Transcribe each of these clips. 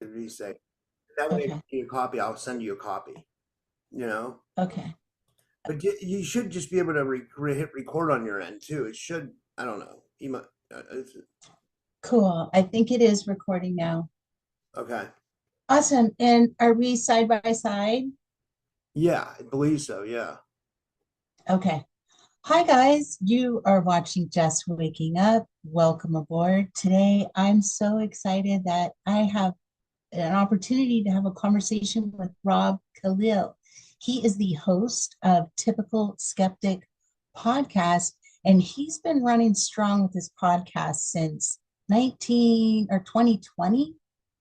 If you say that way, if Okay. you need a copy, I'll send you a copy. You know, Okay. but you should just be able to hit record on your end too. It should. I don't know. You might. Cool. I think it is recording now. Okay. Awesome. And are we side by side? Yeah, I believe so. Yeah. Okay. Hi, guys. You are watching Just Waking Up. Welcome aboard. Today, I'm so excited that I have an opportunity to have a conversation with Rob Khalil. He is the host of Typical Skeptic podcast, and he's been running strong with this podcast since 19 or 2020.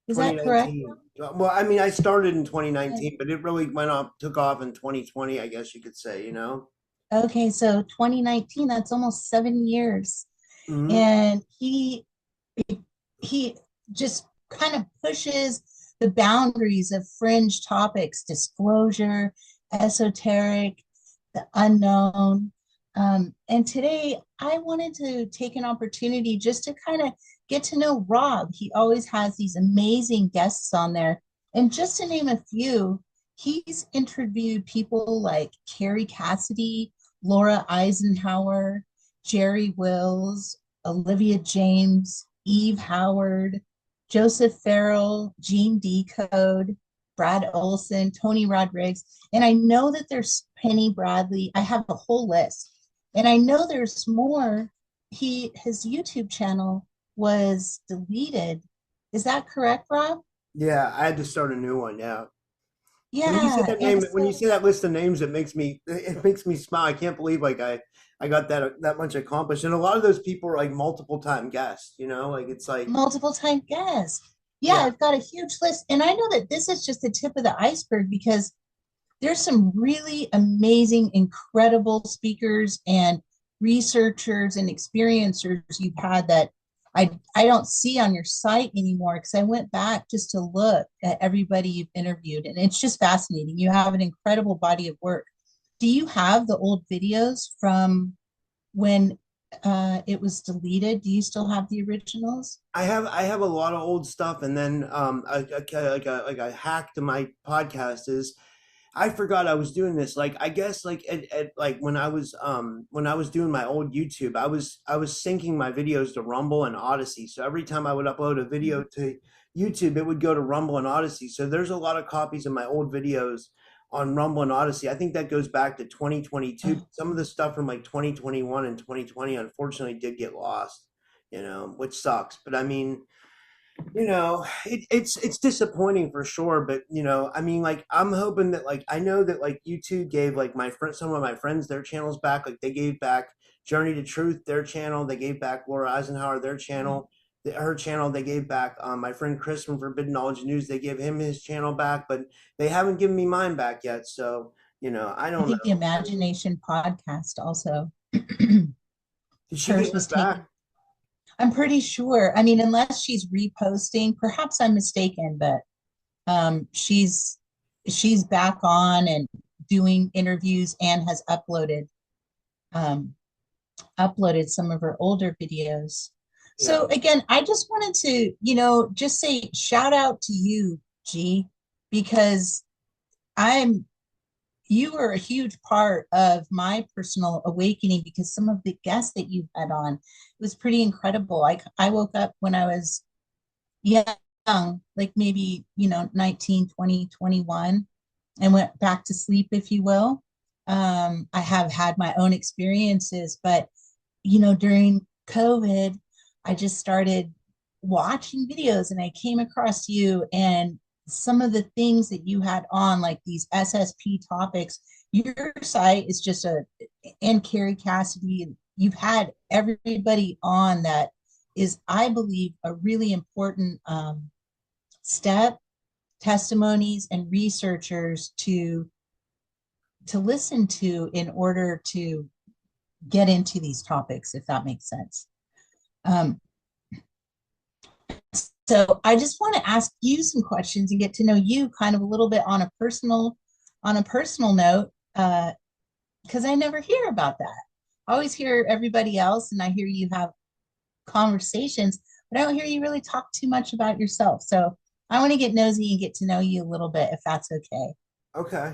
Is that correct? 2019. Well, I mean, I started in 2019, but it really went off, took off in 2020, I guess you could say, you know? Okay, so 2019, that's almost 7 years. Hmm. And he just kind of pushes the boundaries of fringe topics, disclosure, esoteric, the unknown. And today I wanted to take an opportunity just to kind of get to know Rob. He always has these amazing guests on there. And just to name a few, he's interviewed people like Carrie Cassidy, Laura Eisenhower, Jerry Wills, Olivia James, Eve Howard, Joseph Farrell, Gene Decode, Brad Olson, Tony Rodriguez. And I know that there's Penny Bradley. I have a whole list. And I know there's more. His YouTube channel was deleted. Is that correct, Rob? Yeah, I had to start a new one. Yeah. When you say Yeah. that And name, when you so say that list of names, it makes me smile. I can't believe like I got that much accomplished. And a lot of those people are like multiple time guests, you know? Like it's like, multiple time guests. Yeah, yeah. I've got a huge list. And I know that this is just the tip of the iceberg because there's some really amazing, incredible speakers and researchers and experiencers you've had that I don't see on your site anymore because I went back just to look at everybody you've interviewed, and it's just fascinating. You have an incredible body of work. Do you have the old videos from when it was deleted? Do you still have the originals? I have a lot of old stuff, and then like a hack to my podcast is I forgot I was doing this. Like I guess at like when I was doing my old YouTube, I was syncing my videos to Rumble and Odyssey. So every time I would upload a video to YouTube, it would go to Rumble and Odyssey. So there's a lot of copies of my old videos on Rumble and Odyssey. I think that goes back to 2022. Oh, Some of the stuff from like 2021 and 2020 unfortunately did get lost, which sucks. But I mean, it's disappointing for sure, but I mean, like I'm hoping that like I know that like YouTube gave like my friend some of my friends their channels back. Like they gave back Journey to Truth their channel. They gave back Laura Eisenhower their channel. Her channel. They gave back my friend Chris from Forbidden Knowledge News. They gave him his channel back, but they haven't given me mine back yet. So I I don't think the know. I mean, Imagination podcast also. did she get Hers was hers back? taken. I'm pretty sure. I mean, unless she's reposting, perhaps I'm mistaken, but she's back on and doing interviews and has um, uploaded some of her older videos. Yeah. So again, I just wanted to, just say shout out to you, G, because I'm you were a huge part of my personal awakening because some of the guests that you had on was pretty incredible. I woke up when I was young, like maybe, 19, 20, 21, and went back to sleep, if you will. I have had my own experiences, but, during COVID, I just started watching videos and I came across you and some of the things that you had on, like these SSP topics. Your site is just and Carrie Cassidy, you've had everybody on that is, I believe, a really important step, testimonies, and researchers to listen to in order to get into these topics, if that makes sense. Um, so I just want to ask you some questions and get to know you kind of a little bit on a personal note, because I never hear about that. I always hear everybody else, and I hear you have conversations, but I don't hear you really talk too much about yourself. So I want to get nosy and get to know you a little bit, if that's okay. Okay.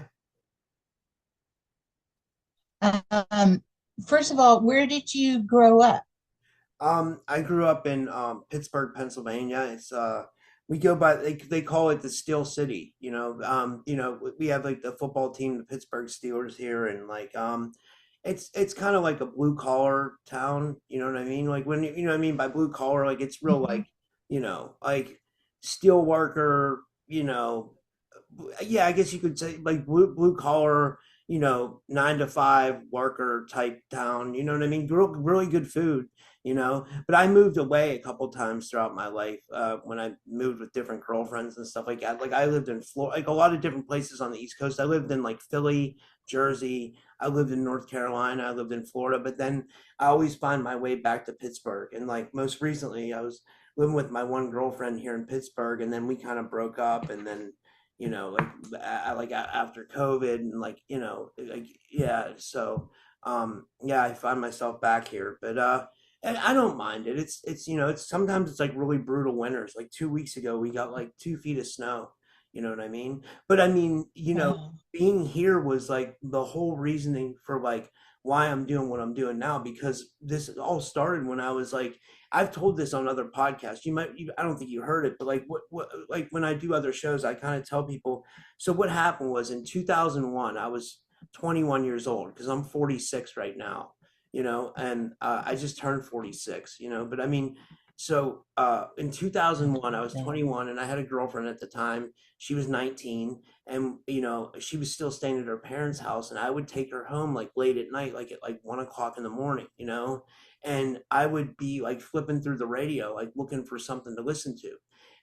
Um, First of all, where did you grow up? I grew up in Pittsburgh, Pennsylvania. It's we go by they call it the Steel City. We have like the football team, the Pittsburgh Steelers here, and like it's kind of like a blue collar town. You know what I mean? Like when you know what I mean by blue collar, like it's real Mhm. like like steel worker. Yeah, I guess you could say like blue collar, 9 to 5 worker type town. You know what I mean? Really good food. But I moved away a couple times throughout my life when I moved with different girlfriends and stuff like that. Like I lived in Florida, like a lot of different places on the East Coast. I lived in like Philly, Jersey. I lived in North Carolina. I lived in Florida. But then I always find my way back to Pittsburgh. And like most recently, I was living with my one girlfriend here in Pittsburgh, and then we kind of broke up, and then after COVID and yeah, so yeah, I find myself back here, but and I don't mind it. It's sometimes it's like really brutal winters. Like 2 weeks ago, we got like 2 feet of snow. You know what I mean? But I mean, Wow. being here was like the whole reasoning for like why I'm doing what I'm doing now, because this all started when I was like, I've told this on other podcasts. I don't think you heard it, but like like when I do other shows, I kind of tell people. So what happened was in 2001, I was 21 years old because I'm 46 right now, and I just turned 46, but I mean, so in Happy 2001, I was birthday. 21 and I had a girlfriend at the time. She was 19, and she was still staying at her parents' house, and I would take her home like late at night, like at like 1 o'clock in the morning, and I would be like flipping through the radio, like looking for something to listen to.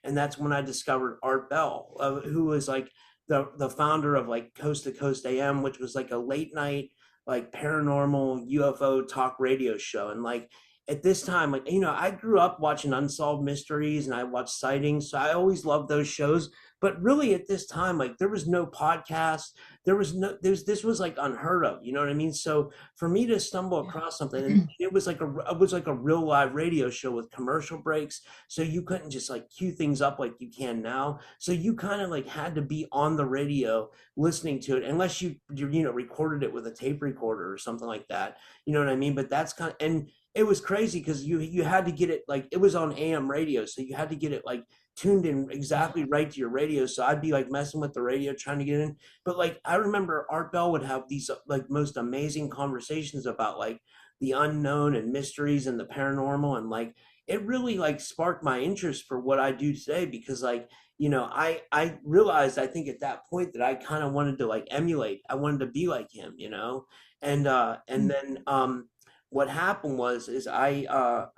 And that's when I discovered Art Bell, who was like the founder of like Coast to Coast AM, which was like a late night like paranormal UFO talk radio show. And like at this time, like I grew up watching Unsolved Mysteries and I watched Sightings, so I always loved those shows. But really, at this time, like there was no podcast, this was like unheard of. You know what I mean? So for me to stumble across something, and it was like a real live radio show with commercial breaks, so you couldn't just like cue things up like you can now. So you kind of like had to be on the radio listening to it, unless you recorded it with a tape recorder or something like that. You know what I mean? But that's kind of, and it was crazy because you had to get it, like it was on AM radio, so you had to get it like tuned in exactly right to your radio. So I'd be like messing with the radio trying to get in. But like I remember Art Bell would have these like most amazing conversations about like the unknown and mysteries and the paranormal, and like it really like sparked my interest for what I do today, because like I realized, I think at that point, that I kind of wanted to like emulate. I wanted to be like him, and then what happened was is I have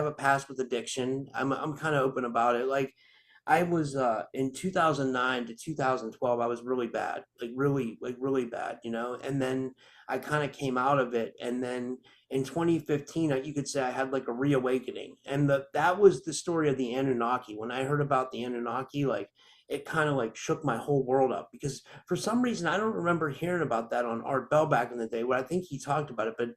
a past with addiction. I'm kind of open about it. Like I was in 2009 to 2012, I was really bad, like really bad, and then I kind of came out of it, and then in 2015, you could say I had like a reawakening, and that was the story of the Anunnaki. When I heard about the Anunnaki, like it kind of like shook my whole world up, because for some reason I don't remember hearing about that on Art Bell back in the day. Where I think he talked about it, but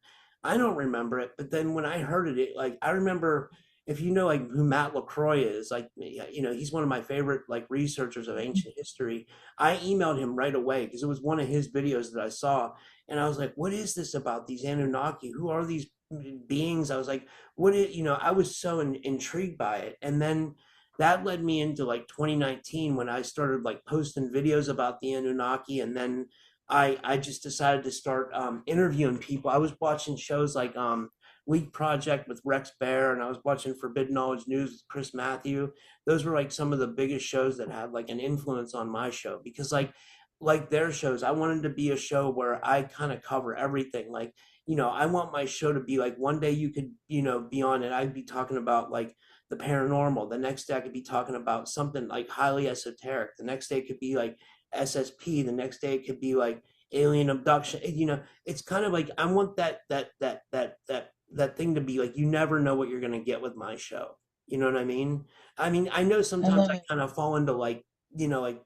I don't remember it. But then when I heard it, like I remember, if you know like who Matt LaCroix is, like he's one of my favorite like researchers of ancient history. I emailed him right away because it was one of his videos that I saw, and I was like, "What is this about these Anunnaki? Who are these beings?" I was like, "What is?" I was so intrigued by it, and then that led me into like 2019 when I started like posting videos about the Anunnaki, and then I just decided to start interviewing people. I was watching shows like Leak Project with Rex Bear, and I was watching Forbidden Knowledge News with Chris Matthew. Those were like some of the biggest shows that had like an influence on my show, because like their shows, I wanted to be a show where I kind of cover everything. Like, I want my show to be like one day you could, be on it. I'd be talking about like the paranormal. The next day I could be talking about something like highly esoteric. The next day it could be like SSP. The next day it could be like alien abduction. It's kind of like I want that thing to be like, you never know what you're gonna get with my show. You know what I mean? I mean, I know I sometimes love I it. kind of fall into like,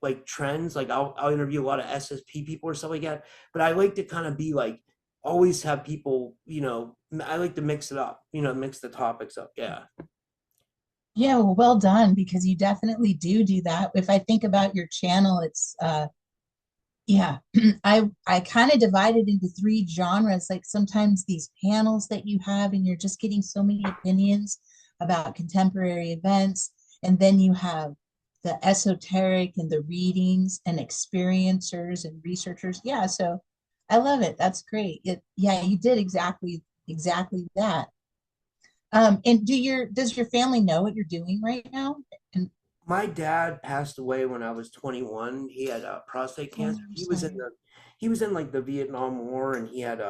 like trends. Like I'll interview a lot of SSP people or stuff like that. But I like to kind of be like always have people, I like to mix it up, mix the topics up. Yeah. Yeah, well done, because you definitely do that. If I think about your channel, it's yeah, I kind of divided into three genres. Like sometimes these panels that you have, and you're just getting so many opinions about contemporary events, and then you have the esoteric and the readings and experiencers and researchers. Yeah, so I love it. That's great. Yeah, you did exactly that. And does your family know what you're doing right now? And My dad passed away when I was 21. He had prostate oh, cancer. I'm sorry. He was in like the Vietnam War, and he had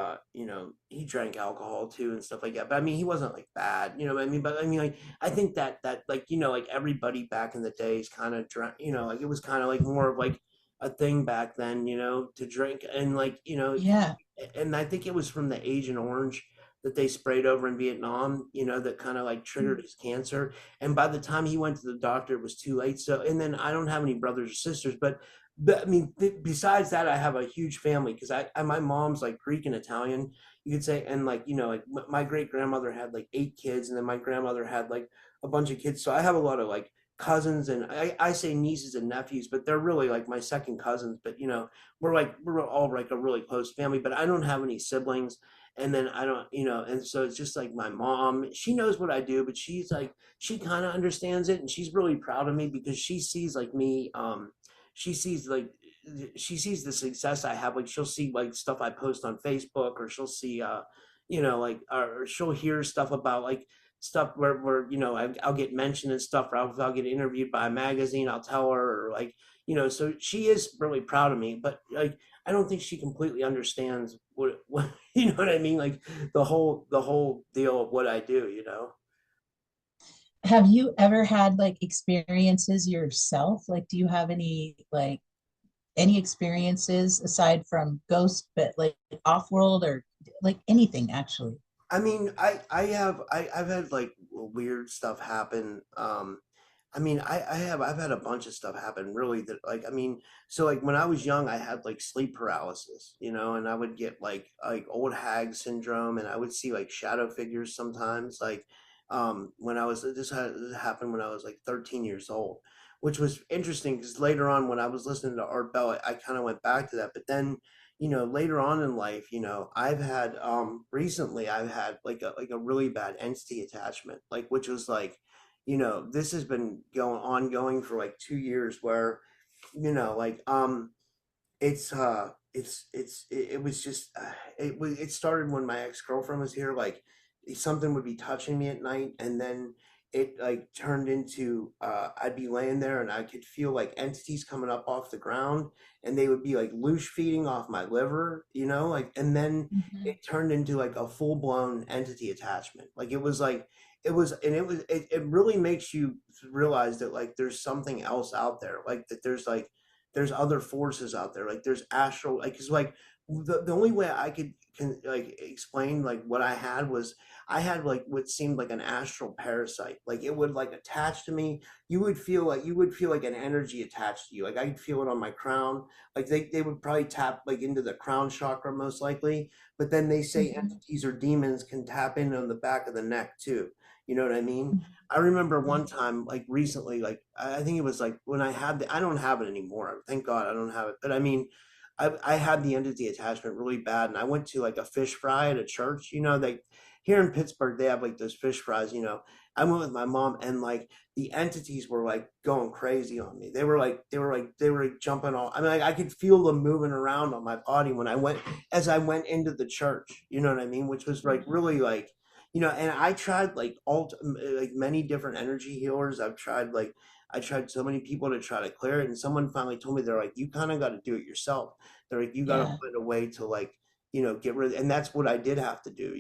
he drank alcohol too and stuff like that. But I mean, he wasn't like bad, you know what I mean? But I mean, like I think that like like everybody back in the days kind of drank, like it was kind of like more of like a thing back then, to drink and like Yeah. and I think it was from the Agent Orange that they sprayed over in Vietnam, that kind of like triggered his cancer. And by the time he went to the doctor, it was too late. So, and then I don't have any brothers or sisters, but I mean, besides that, I have a huge family because my mom's like Greek and Italian, you could say, and like like my great grandmother had like 8 kids, and then my grandmother had like a bunch of kids. So I have a lot of like cousins, and I say nieces and nephews, but they're really like my second cousins. But we're all like a really close family. But I don't have any siblings, and then I don't, and so it's just like my mom, she knows what I do, but she's like, she kind of understands it, and she's really proud of me because she sees like me, she sees like, she sees the success I have. Like she'll see like stuff I post on Facebook, or she'll see, like, or she'll hear stuff about like stuff where I'll get mentioned and stuff, or I'll get interviewed by a magazine, I'll tell her, or like, so she is really proud of me, but like, I don't think she completely understands what you know what I mean? Like the whole deal of what I do. Have you ever had like experiences yourself? Like, do you have any experiences aside from ghost, but like off world or like anything actually? I mean, I've had like weird stuff happen. I mean, I've had a bunch of stuff happen really that like I mean, so like when I was young, I had like sleep paralysis, and I would get like old hag syndrome, and I would see like shadow figures sometimes. Like when I was this happened when I was like 13 years old, which was interesting because later on when I was listening to Art Bell, I kind of went back to that, but then later on in life, I've had recently I've had like a really bad entity attachment, like which was like, this has been going ongoing for like 2 years where, like it was just it started when my ex-girlfriend was here, like something would be touching me at night, and then it like turned into I'd be laying there and I could feel like entities coming up off the ground, and they would be like loose feeding off my liver, like, and then Mhm. it turned into like a full-blown entity attachment. Like it really makes you realize that like there's something else out there, like there's other forces out there, like there's astral, like because like the only way I can like explain like what I had was I had like what seemed like an astral parasite, like it would like attach to me. You would feel like an energy attached to you, like I could feel it on my crown, like they would probably tap like into the crown chakra most likely, but then they say Mhm. entities or demons can tap in on the back of the neck too, you know what I mean? I remember one time, like recently, like I think it was like when I don't have it anymore. Thank God I don't have it. But I mean, I had the entity attachment really bad, and I went to like a fish fry at a church. They here in Pittsburgh they have like those fish fries. I went with my mom, and like the entities were like going crazy on me. They were jumping all. I mean, like, I could feel them moving around on my body when I went into the church. You know what I mean? Which was like really like and I tried like like many different energy healers. I tried so many people to try to clear it, and someone finally told me, they're like, you kind of got to do it yourself. They're like, you got to Yeah, find a way to like get rid of, and that's what I did have to do.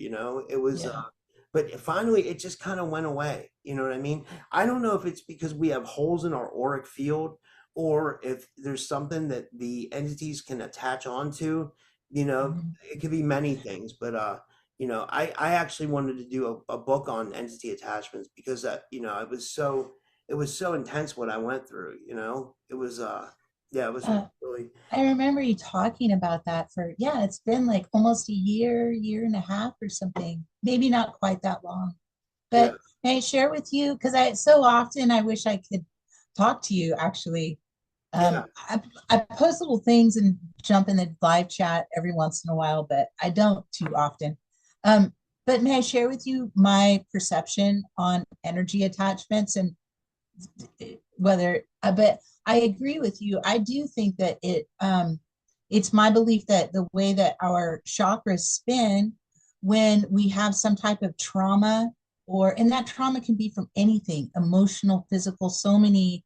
It was yeah. but finally it just kind of went away. You know what I mean? I don't know if it's because we have holes in our auric field, or if there's something that the entities can attach onto. Mhm. It could be many things, but I actually wanted to do a book on entity attachments because it was so intense what I went through. It was yeah, it was Uh, really. I remember you talking about that for, yeah, it's been like almost a year, year and a half or something. Maybe not quite that long. Yeah. But may I share with you? Because I so often I wish I could talk to you actually. Yeah. I post little things and jump in the live chat every once in a while, but I don't too often. Um, but may I share with you my perception on energy attachments and whether, but I agree with you. I do think that it's my belief that the way that our chakras spin when we have some type of trauma, or, and that trauma can be from anything, emotional, physical, so many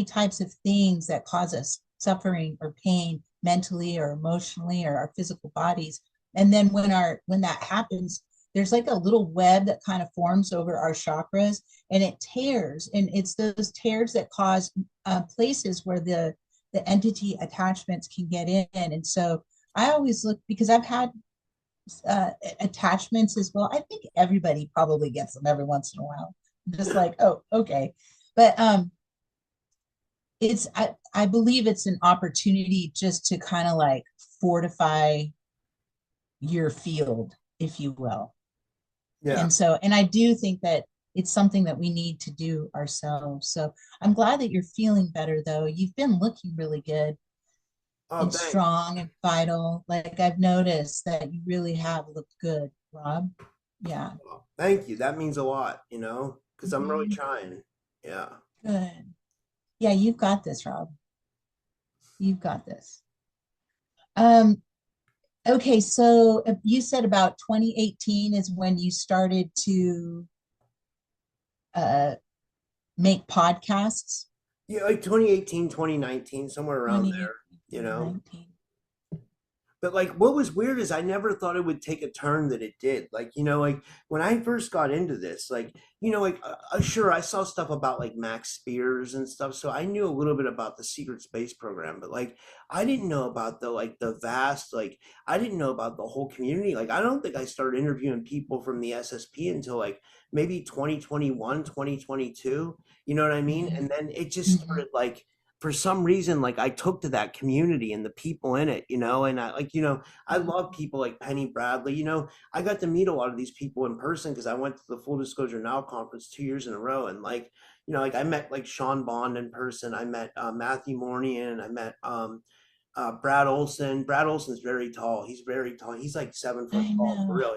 types of things that cause us suffering or pain mentally or emotionally or our physical bodies. And then when that happens, there's like a little web that kind of forms over our chakras, and it tears, and it's those tears that cause places where the entity attachments can get in. And so I always look, because I've had attachments as well. I think everybody probably gets them every once in a while, just like, oh, okay. But I believe it's an opportunity just to kind of like fortify your field, if you will. Yeah. And so, and I do think that it's something that we need to do ourselves. So I'm glad that you're feeling better, though. You've been looking really good Oh, and thanks. strong and vital. Like I've noticed that you really have looked good, Rob. Yeah. Oh, thank you. That means a lot, because I'm really Mhm. trying. Yeah. Good. Yeah, you've got this, Rob. You've got this. Um, okay, so you said about 2018 is when you started to uh, make podcasts. Yeah, like 2018, 2019, somewhere around there, you know. 2019. But like what was weird is I never thought it would take a turn that it did. Like, like when I first got into this, like, sure, I saw stuff about like Max Spears and stuff, so I knew a little bit about the secret space program, but like I didn't know about the vast, like I didn't know about the whole community. Like I don't think I started interviewing people from the SSP until like maybe 2021, 2022. You know what I mean? Mhm. And then it just Mhm. started like for some reason, like I took to that community and the people in it, and I like, I love people like Penny Bradley. I got to meet a lot of these people in person because I went to the Full Disclosure Now conference 2 years in a row, and like, like I met like Sean Bond in person. I met Matthew Mornian. I met Brad Olson. Brad Olson's very tall. He's very tall. He's like 7 foot I tall for know. real.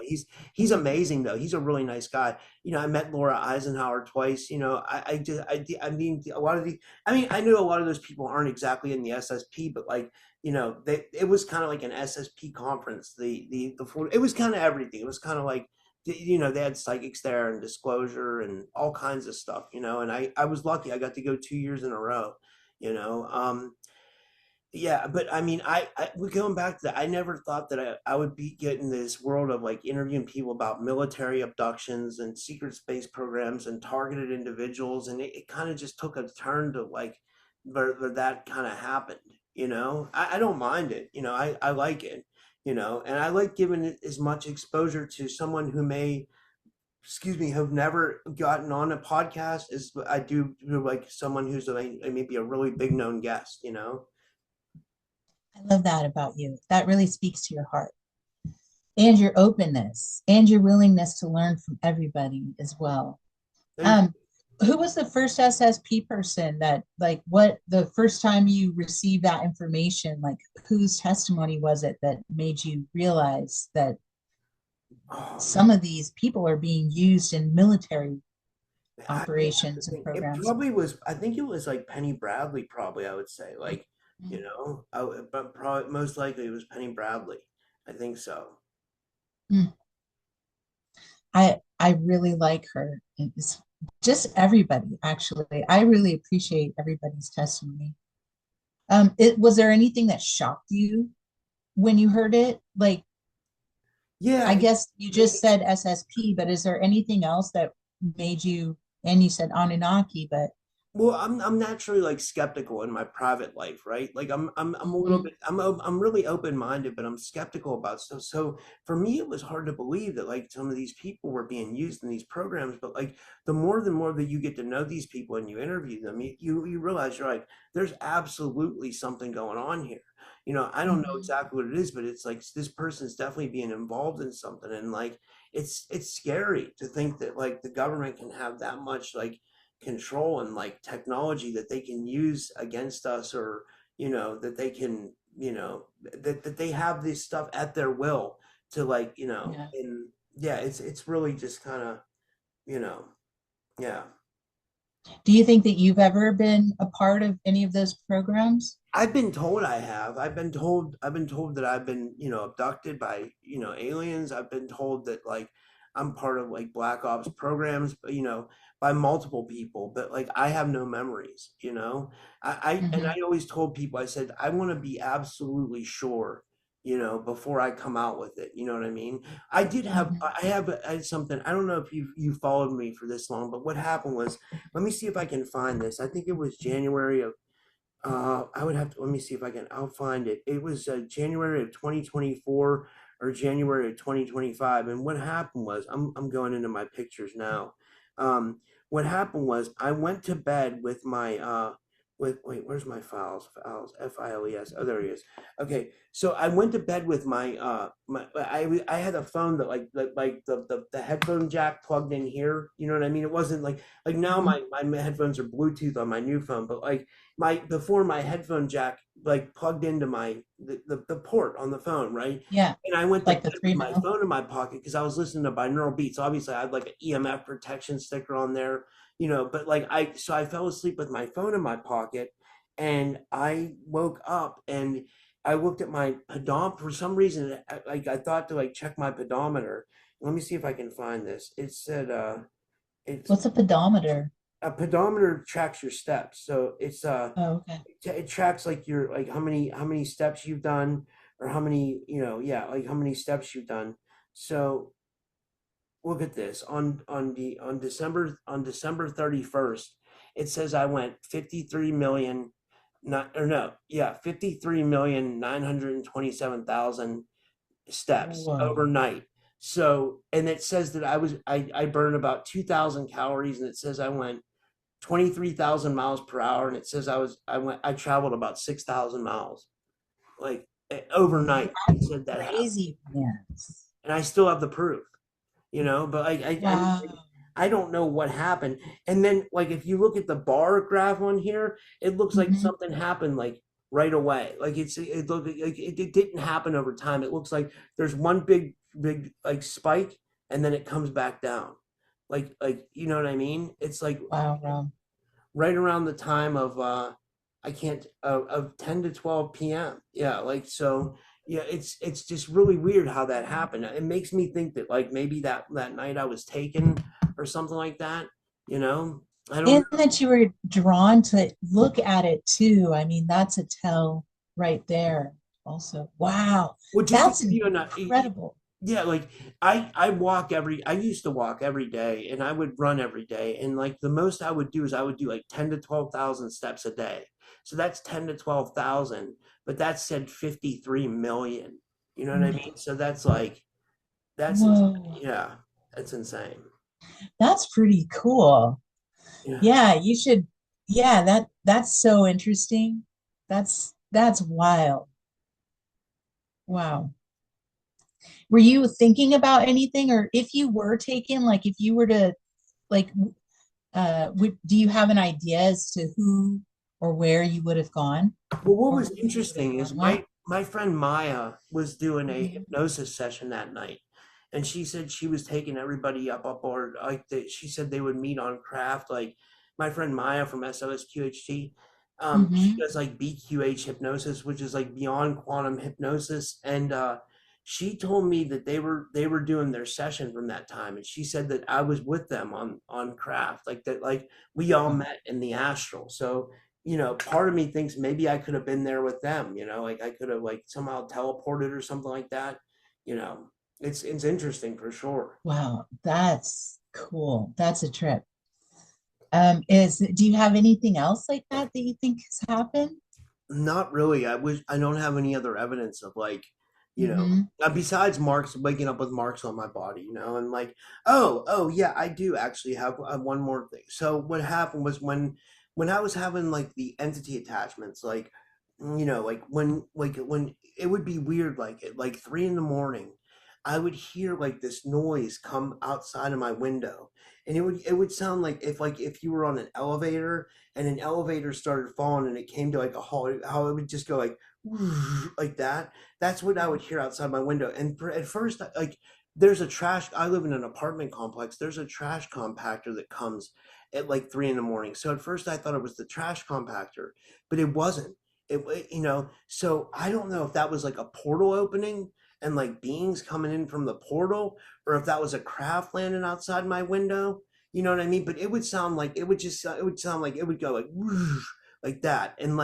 He's amazing though. He's a really nice guy. I met Laura Eisenhower twice. I mean a lot of the I mean I knew a lot of those people aren't exactly in the SSP, but like it was kind of like an SSP conference. It was kind of everything. It was kind of like they had psychics there and disclosure and all kinds of stuff. And I was lucky. I got to go 2 years in a row. You know. Yeah, but I mean, we going back to that. I never thought that I would be getting this world of like interviewing people about military abductions and secret space programs and targeted individuals, and it kind of just took a turn to like where that kind of happened. I don't mind it. I like it. And I like giving it as much exposure to someone who may, excuse me, have never gotten on a podcast as I do to like someone who's maybe a really big known guest. I love that about you. That really speaks to your heart and your openness and your willingness to learn from everybody as well. Thank Um, who was the first SSP person that, like, what the first time you received that information, like, whose testimony was it that made you realize that Oh man, some of these people are being used in military I mean that's the operations and thing. It programs? probably was. I think it was like Penny Bradley. Probably, I would say. Like, Mhm. but probably most likely it was Penny Bradley. I think so. I really like her. It's just everybody, actually. I really appreciate everybody's testimony. Was there anything that shocked you when you heard it? Like, Yeah, I guess you just it's said SSP, but is there anything else that made you, and you said Anunnaki, but well, I'm naturally like skeptical in my private life, right? Like I'm a little Mhm. bit I'm really open minded, but I'm skeptical about stuff. So for me, it was hard to believe that like some of these people were being used in these programs. But like the more that you get to know these people and you interview them, you realize you're like, there's absolutely something going on here. I don't know Mhm. exactly what it is, but it's like this person's definitely being involved in something, and like it's scary to think that like the government can have that much like control and like technology that they can use against us, or that they can, that they have this stuff at their will to like, Yeah. and yeah, it's really just kind of, you know, yeah. Do you think that you've ever been a part of any of those programs? I've been told I have. I've been told that I've been, abducted by, aliens. I've been told that like I'm part of like black ops programs, by multiple people, but like I have no memories. And Hmm. I always told people, I said, I want to be absolutely sure, before I come out with it. You know what I mean? Hmm. I had something. I don't know if you followed me for this long, but what happened was, let me see if I can find this. I think it was January of I would have to, let me see if I'll find it. It was January of 2024 or January of 2025. And what happened was, I'm going into my pictures now. Um, what happened was I went to bed with wait, where's my files? Files, Files. Oh, there he is. Okay. So I went to bed with I had a phone that like the headphone jack plugged in here. You know what I mean? It wasn't like now Hmm. my headphones are Bluetooth on my new phone, but like my before my headphone jack like plugged into the port on the phone, right? Yeah, And I went to like the bed with three my mil. phone in my pocket because I was listening to binaural beats. Obviously, I had like an EMF protection sticker on there, but like I fell asleep with my phone in my pocket, and I woke up and I looked at my pedom for some reason. I thought to like check my pedometer. Let me see if I can find this. It said it's What's a pedometer? a pedometer tracks your steps. So Oh, okay. it tracks like your like how many steps you've done, or how many, yeah, like how many steps you've done. So look at this on December 31st. It says I went 53 million, not or no, yeah, 53,927,000 steps Whoa. overnight. So, and it says that I burned about 2,000 calories, and it says I went 23,000 miles per hour, and it says I traveled about 6,000 miles, like overnight. It That's said that happened, crazy, man. and I still have the proof, but Wow. I don't know what happened. And then like if you look at the bar graph on here, it looks like Hmm. something happened like right away. Like it looked like it didn't happen over time. It looks like there's one big like spike, and then it comes back down. Like you know what I mean? It's like Wow, Rob. right around the time of I can't of 10 to 12 p.m. Yeah, like so yeah, it's just really weird how that happened. It makes me think that like maybe that night I was taken or something like that, you know? I don't And know. that you were drawn to look at it too. I mean, that's a tell right there. Also, wow, Well, just to that's give you an incredible. yeah, like I used to walk every day, and I would run every day, and like the most I would do is I would do like 10 to 12,000 steps a day. So that's 10 to 12,000, but that said 53 million. You know what I Mm. mean? So that's like Whoa, yeah, that's insane. that's pretty cool. Yeah. Yeah, you should. Yeah, that's so interesting. That's wild. Wow. Were you thinking about anything, or if you were taken, like if you were to like do you have an idea as to who or where you would have gone, Well, what or was who you would have interesting is gone with? my friend Maya was doing a Hmm. hypnosis session that night, and she said she was taking everybody up or like she said they would meet on craft. Like my friend Maya from SOSQHT, she Hmm. does like BQH hypnosis, which is like beyond quantum hypnosis, and she told me that they were doing their session from that time, and she said that I was with them on craft, like that, like we all Wow. met in the astral. So part of me thinks maybe I could have been there with them, like I could have like somehow teleported or something like that. You know, it's interesting for sure. Wow, that's cool. That's a trip. Do you have anything else like that you think has happened? Not really. I don't have any other evidence of like, Hmm. besides marks, waking up with marks on my body, and like, oh yeah, I do actually have one more thing. So what happened was when I was having like the entity attachments, like, like when it would be weird, like at like 3 in the morning, I would hear like this noise come outside of my window. And it would sound like if you were on an elevator and an elevator started falling and it came to like a halt, how it would just go like like that. That's what I would hear outside my window. And at first, like there's a trash. I live in an apartment complex. There's a trash compactor that comes at like 3 in the morning. So at first I thought it was the trash compactor, but it wasn't. So I don't know if that was like a portal opening and like beings coming in from the portal, or if that was a craft landing outside my window. You know what I mean? But it would sound like it would sound like it would go like whoosh, like that, and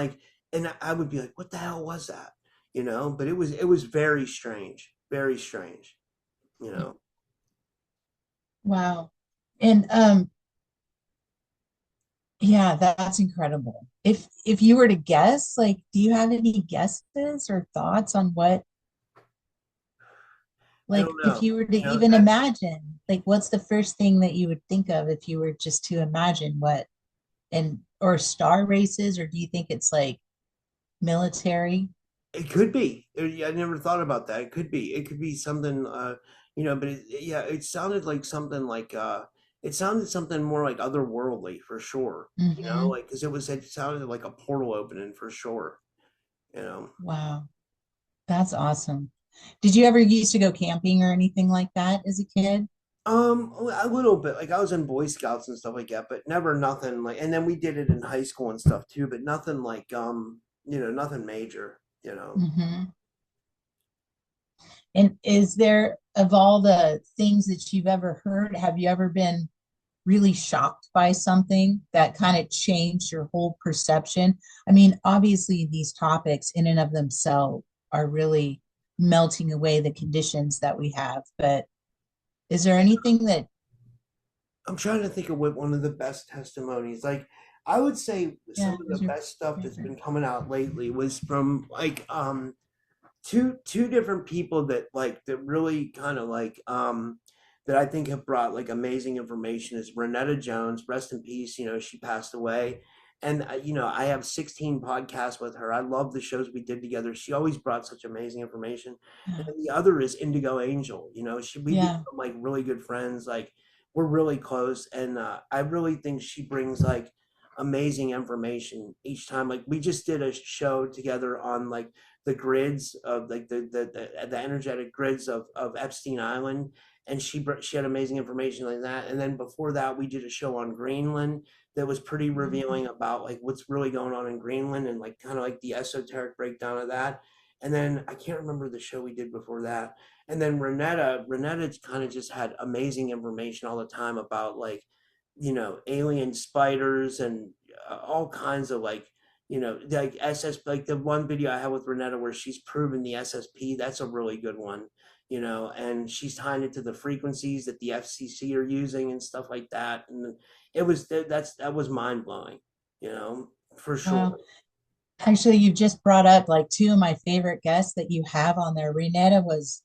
I would be like, what the hell was that? But it was very strange, very strange. You know. Wow. And yeah, that's incredible. If you were to guess, like, do you have any guesses or thoughts on what, I like, don't if know. you were to even That imagine, like, what's the first thing that you would think of if you were just to imagine what, and or star races, or do you think it's like military? it could be. Yeah, I never thought about that. It could be. It could be something. But yeah, it sounded like something like. It sounded something more like otherworldly for sure. Mm-hmm. Like because it sounded like a portal opening for sure. You know. Wow, that's awesome. Did you ever used to go camping or anything like that as a kid? A little bit. Like I was in Boy Scouts and stuff like that, but never nothing like. And then we did it in high school and stuff too, but nothing like nothing major. Mm-hmm. And is there, of all the things that you've ever heard, have you ever been really shocked by something that kind of changed your whole perception? I mean, obviously, these topics in and of themselves are really melting away the conditions that we have. But is there anything that, I'm trying to think of what one of the best testimonies. Like I would say some yeah, of is the your best stuff that's favorite? been coming out lately was from like two different people that really kind of that I think have brought like amazing information is Renetta Jones, rest in peace. She passed away. And I have 16 podcasts with her. I love the shows we did together. She always brought such amazing information. And Yeah, then the other is Indigo Angel. We yeah, become like really good friends. Like we're really close, and I really think she brings like amazing information each time. Like we just did a show together on like the grids of like the energetic grids of Epstein Island, and she had amazing information like that. And then before that, we did a show on Greenland that was pretty mm, revealing about like what's really going on in Greenland and like kind of like the esoteric breakdown of that. And then I can't remember the show we did before that. And then Renetta kind of just had amazing information all the time about like alien spiders and all kinds of like like the one video I have with Renetta where she's proven the SSP. That's a really good one. And she's tying it to the frequencies that the FCC are using and stuff like that. And that was mind blowing, for wow. sure. Actually, you just brought up like two of my favorite guests that you have on there. Renetta was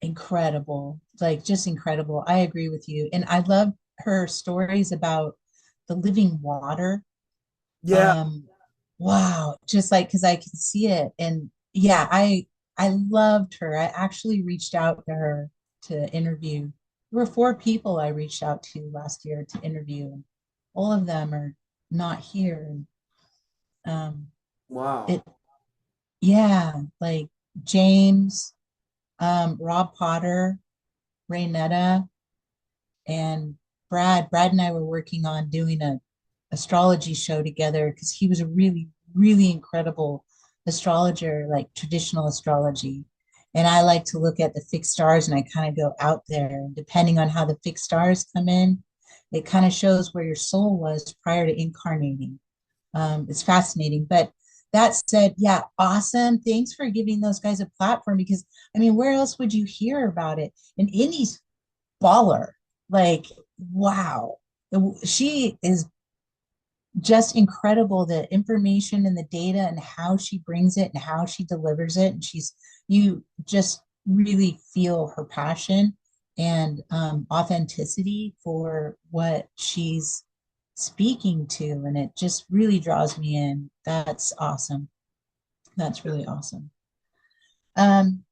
incredible, like just incredible. I agree with you. And I love her stories about the living water. Yeah. Um, wow, just like because I can see it. And yeah, I loved her. I actually reached out to her to interview. There were four people I reached out to last year to interview, and all of them are not here. And Wow. it yeah, like James, Rob Potter, Raynetta, and Brad and I were working on doing a astrology show together because he was a really, really incredible astrologer, like traditional astrology. And I like to look at the fixed stars and I kind of go out there. And depending on how the fixed stars come in, it kind of shows where your soul was prior to incarnating. It's fascinating. But that said, yeah, awesome. Thanks for giving those guys a platform because I mean, where else would you hear about it? And Indy's baller. Like, wow. She is just incredible, the information and the data and how she brings it and how she delivers it. And you just really feel her passion and authenticity for what she's speaking to. And it just really draws me in. That's awesome. That's really awesome. Um,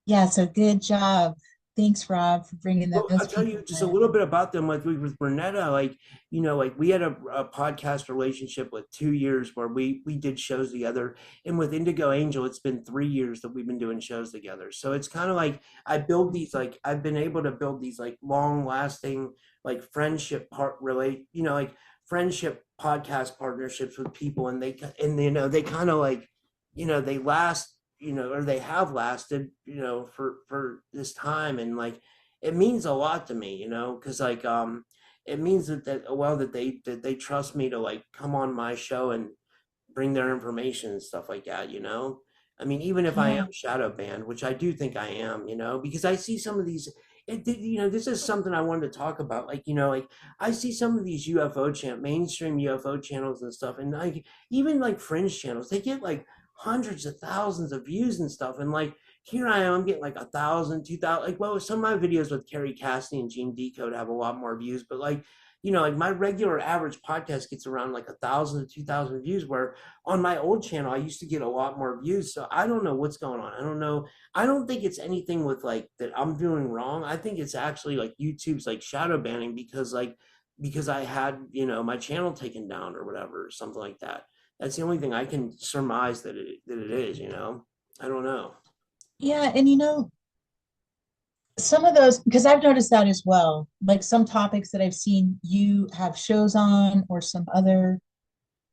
Yeah, so good job. Thanks, Rob, for bringing Well, those I'll tell people you just a in. little bit about them. Like with Bernetta, like like we had a podcast relationship with 2 years where we did shows together, and with Indigo Angel, it's been 3 years that we've been doing shows together. So it's kind of like I've been able to build these like long lasting like friendship part relate like friendship podcast partnerships with people, and they kind of like they last or they have lasted for this time, and like it means a lot to me, because like it means that they trust me to like come on my show and bring their information and stuff like that. I mean, even if I am Yeah. shadow banned, which I do think I am, because I see some of these. This is something I wanted to talk about. Like I see some of these mainstream UFO channels and stuff, and like even like fringe channels, they get like hundreds of thousands of views and stuff, and like here I am, I'm getting like 1,000, 2,000. Like, well, some of my videos with Carrie Cassidy and Gene Decode have a lot more views, but like, like my regular average podcast gets around like 1,000 to 2,000 views, where on my old channel, I used to get a lot more views. So I don't know what's going on. I don't know. I don't think it's anything with like that I'm doing wrong. I think it's actually like YouTube's like shadow banning because I had, my channel taken down or whatever, or something like that. That's the only thing I can surmise that it is. I don't know. Yeah, and some of those, because I've noticed that as well, like some topics that I've seen you have shows on or some other,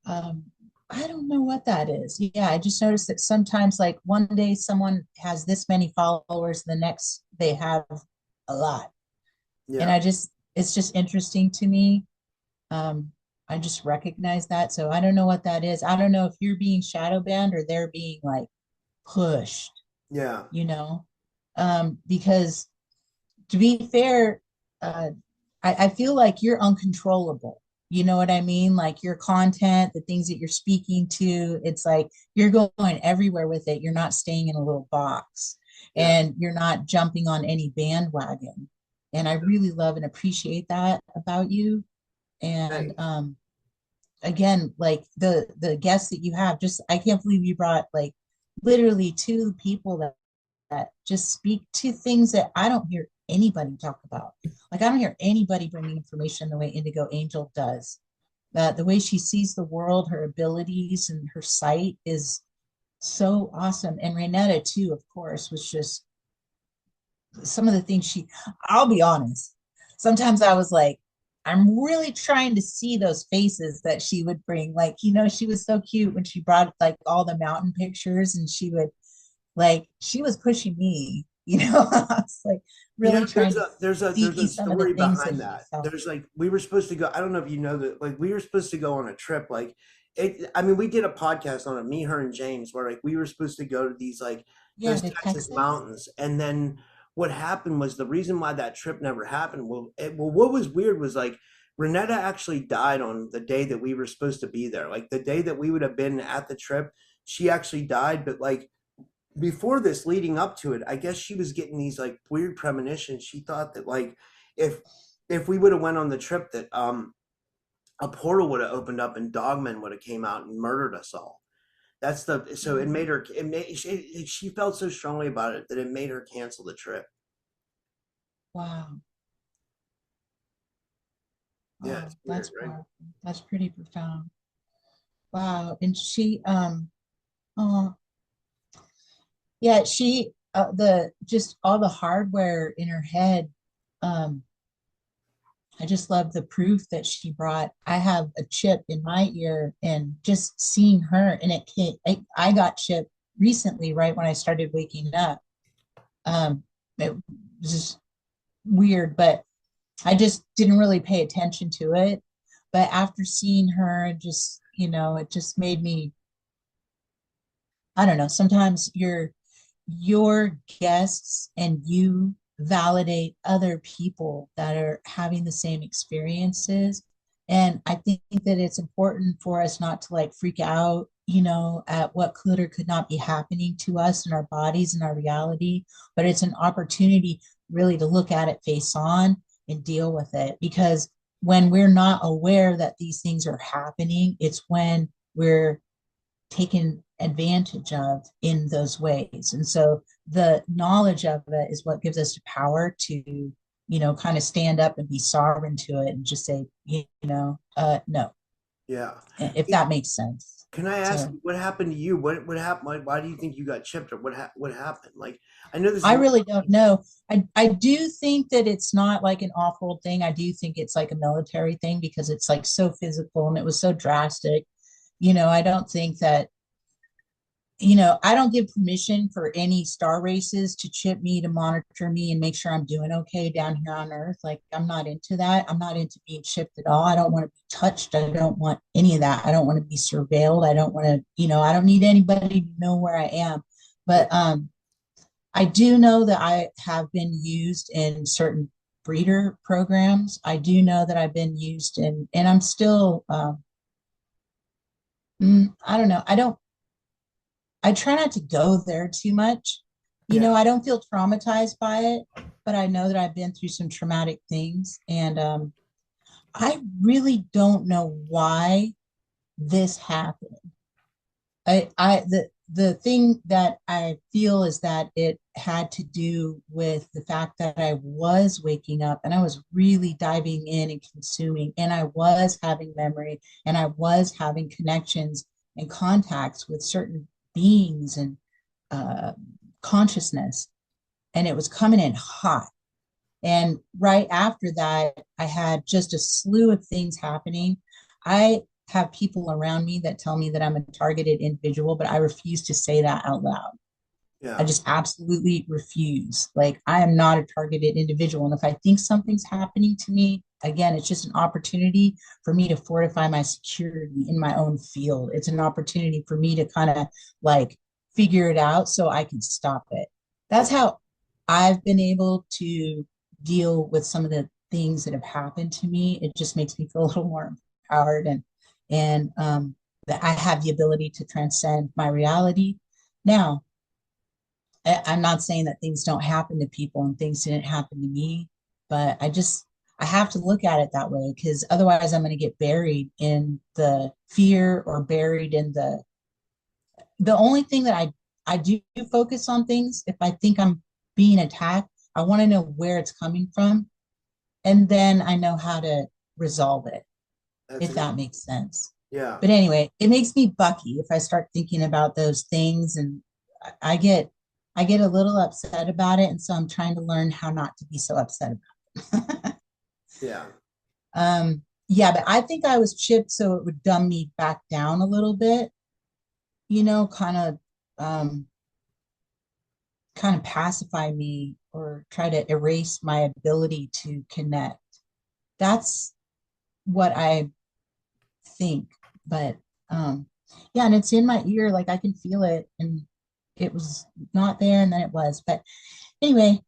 um, I don't know what that is. Yeah, I just noticed that sometimes, like one day someone has this many followers, the next they have a lot. And Yeah. it's just interesting to me. Um, I just recognize that. So I don't know what that is. I don't know if you're being shadow banned or they're being like pushed, Yeah. you know? Because to be fair, uh, I feel like you're uncontrollable. You know what I mean? Like your content, the things that you're speaking to, it's like you're going everywhere with it. You're not staying in a little box Yeah. and you're not jumping on any bandwagon. And I really love and appreciate that about you. And Thanks. again, like the guests that you have, just I can't believe you brought like literally two people that just speak to things that I don't hear anybody talk about. Like I don't hear anybody bringing information the way Indigo Angel does. The way she sees the world, her abilities, and her sight is so awesome. And Renetta too, of course, was just some of the things she. I'll be honest. Sometimes I was like, I'm really trying to see those faces that she would bring. Like, she was so cute when she brought like all the mountain pictures and she would like she was pushing me, I was like really trying There's to a see some of the story things that behind she that. felt. There's like we were supposed to go. I don't know if you know that. Like we were supposed to go on a trip. Like it. I mean, we did a podcast on it. Me, her, and James. Where like we were supposed to go to these like Yeah, those to Texas Texas. mountains, and then what happened was the reason why that trip never happened. Well, what was weird was like Renetta actually died on the day that we were supposed to be there. Like the day that we would have been at the trip, she actually died. But like before this, leading up to it, I guess she was getting these like weird premonitions. She thought that like if if we would have went on the trip, that a portal would have opened up and dogmen would have came out and murdered us all. That's the so it made her it made she felt so strongly about it that it made her cancel the trip. Wow. Yeah, Wow, it's weird, that's right? powerful. That's pretty profound. Wow. And she oh yeah, she the just all the hardware in her head. um I just love the proof that she brought. I have a chip in my ear, and just seeing her, and it came, I got chipped recently, right when I started waking up. It was just weird, but I just didn't really pay attention to it. But after seeing her, just, it just made me, I don't know, sometimes your guests and you validate other people that are having the same experiences. And I think that it's important for us not to like freak out, at what could or could not be happening to us in our bodies and our reality. But it's an opportunity really to look at it face on and deal with it. Because when we're not aware that these things are happening, it's when we're taken advantage of in those ways. And so the knowledge of it is what gives us the power to, kind of stand up and be sovereign to it and just say, no, Yeah. if Hey, that makes sense. can I ask So what happened to you? What happened? Why do you think you got chipped, or what happened? Like, I know this I is really don't know. I do think that it's not like an off-world thing. I do think it's like a military thing because it's like so physical and it was so drastic. I don't think that, I don't give permission for any star races to chip me, to monitor me and make sure I'm doing okay down here on Earth. Like, I'm not into that. I'm not into being chipped at all. I don't want to be touched. I don't want any of that. I don't want to be surveilled. I don't want to, I don't need anybody to know where I am. yeah, But I do know that I have been used in certain breeder programs. I do know that I've been used in, and I'm still, I don't know. I try not to go there too much. yeah, I don't feel traumatized by it, but I know that I've been through some traumatic things. And I really don't know why this happened. The thing that I feel is that it had to do with the fact that I was waking up and I was really diving in and consuming, and I was having memory and I was having connections and contacts with certain beings and uh, consciousness, and it was coming in hot. And right after that, I had just a slew of things happening. I have people around me that tell me that I'm a targeted individual, but I refuse to say that out loud. I yeah, just absolutely refuse. Like, I am not a targeted individual. And if I think something's happening to me, again, it's just an opportunity for me to fortify my security in my own field. It's an opportunity for me to kind of like figure it out so I can stop it. yeah, That's how I've been able to deal with some of the things that have happened to me. It just makes me feel a little more empowered, and that I have the ability to transcend my reality. Now, I'm not saying that things don't happen to people and things didn't happen to me, but I have to look at it that way because otherwise I'm going to get buried in the fear or buried in the only thing that I do focus on things. If I think I'm being attacked, I want to know where it's coming from, and then I know how to resolve it, that's if a good, that makes sense. yeah, But anyway, it makes me bucky if I start thinking about those things, and I get I get a little upset about it, and so I'm trying to learn how not to be so upset about it. yeah, Yeah, but I think I was chipped so it would dumb me back down a little bit, kind of um kind of pacify me or try to erase my ability to connect. That's what I think. But yeah, and it's in my ear, like I can feel it, and it was not there and then it was. But anyway,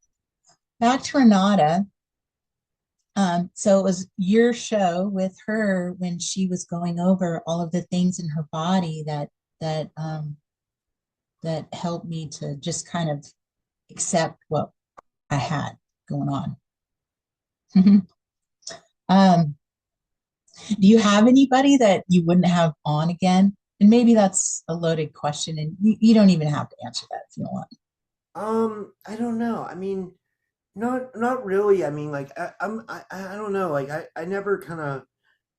back to Renata. So it was your show with her when she was going over all of the things in her body that helped me to just kind of accept what I had going on. um, do you have anybody that you wouldn't have on again? And maybe that's a loaded question, and you don't even have to answer that if you don't want. I don't know. I mean, not really. I mean, like, I don't know. Like, I never kind of,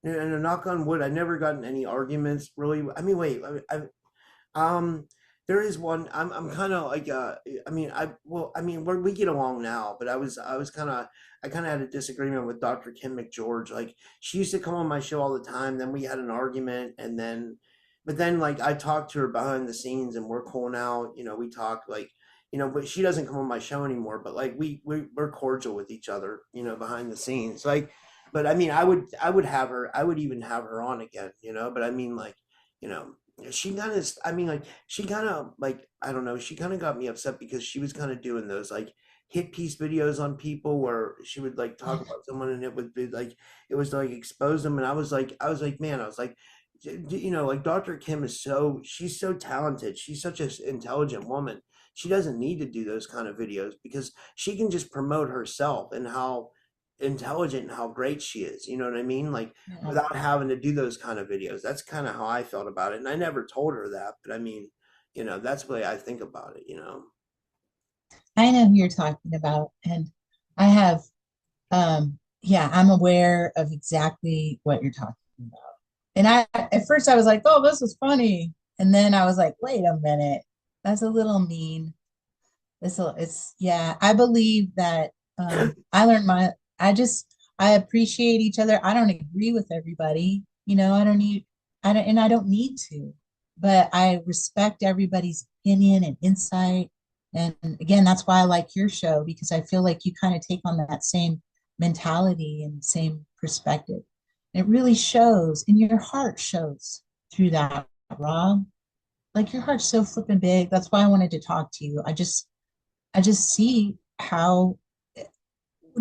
and a knock on wood, I never gotten any arguments really. I mean, wait, um, there is one. I'm kind of like I mean I mean we get along now, but I was kind of I kind of had a disagreement with Dr. Kim McGeorge. Like, she used to come on my show all the time. Then we had an argument, and then but then like I talked to her behind the scenes, and we're cool now. We talk like but she doesn't come on my show anymore. But like we're cordial with each other. Behind the scenes. Like, but I mean I would have her. I would even have her on again. But I mean like you know she kind of I mean like she kind of like I don't know she kind of got me upset because she was kind of doing those like hit piece videos on people where she would like talk about someone and it would be like it was like expose them, and I was like man, I was like like Dr. Kim is she's so talented, she's such an intelligent woman, she doesn't need to do those kind of videos because she can just promote herself and how intelligent and how great she is. You know what I mean? Like Yeah. without having to do those kind of videos. That's kind of how I felt about it. And I never told her that, but I mean, that's the way I think about it. I know who you're talking about, and I have, yeah, I'm aware of exactly what you're talking about. And I, at first, I was like, "Oh, this is funny," and then I was like, "Wait a minute, that's a little mean." It's yeah. I believe that I learned my. I just I appreciate each other. I don't agree with everybody. I don't need. I don't, and I don't need to. But I respect everybody's opinion and insight. And again, that's why I like your show because I feel like you kind of take on that same mentality and same perspective. It really shows, and your heart shows through that, Rob. Like your heart's so flipping big. That's why I wanted to talk to you. I just see how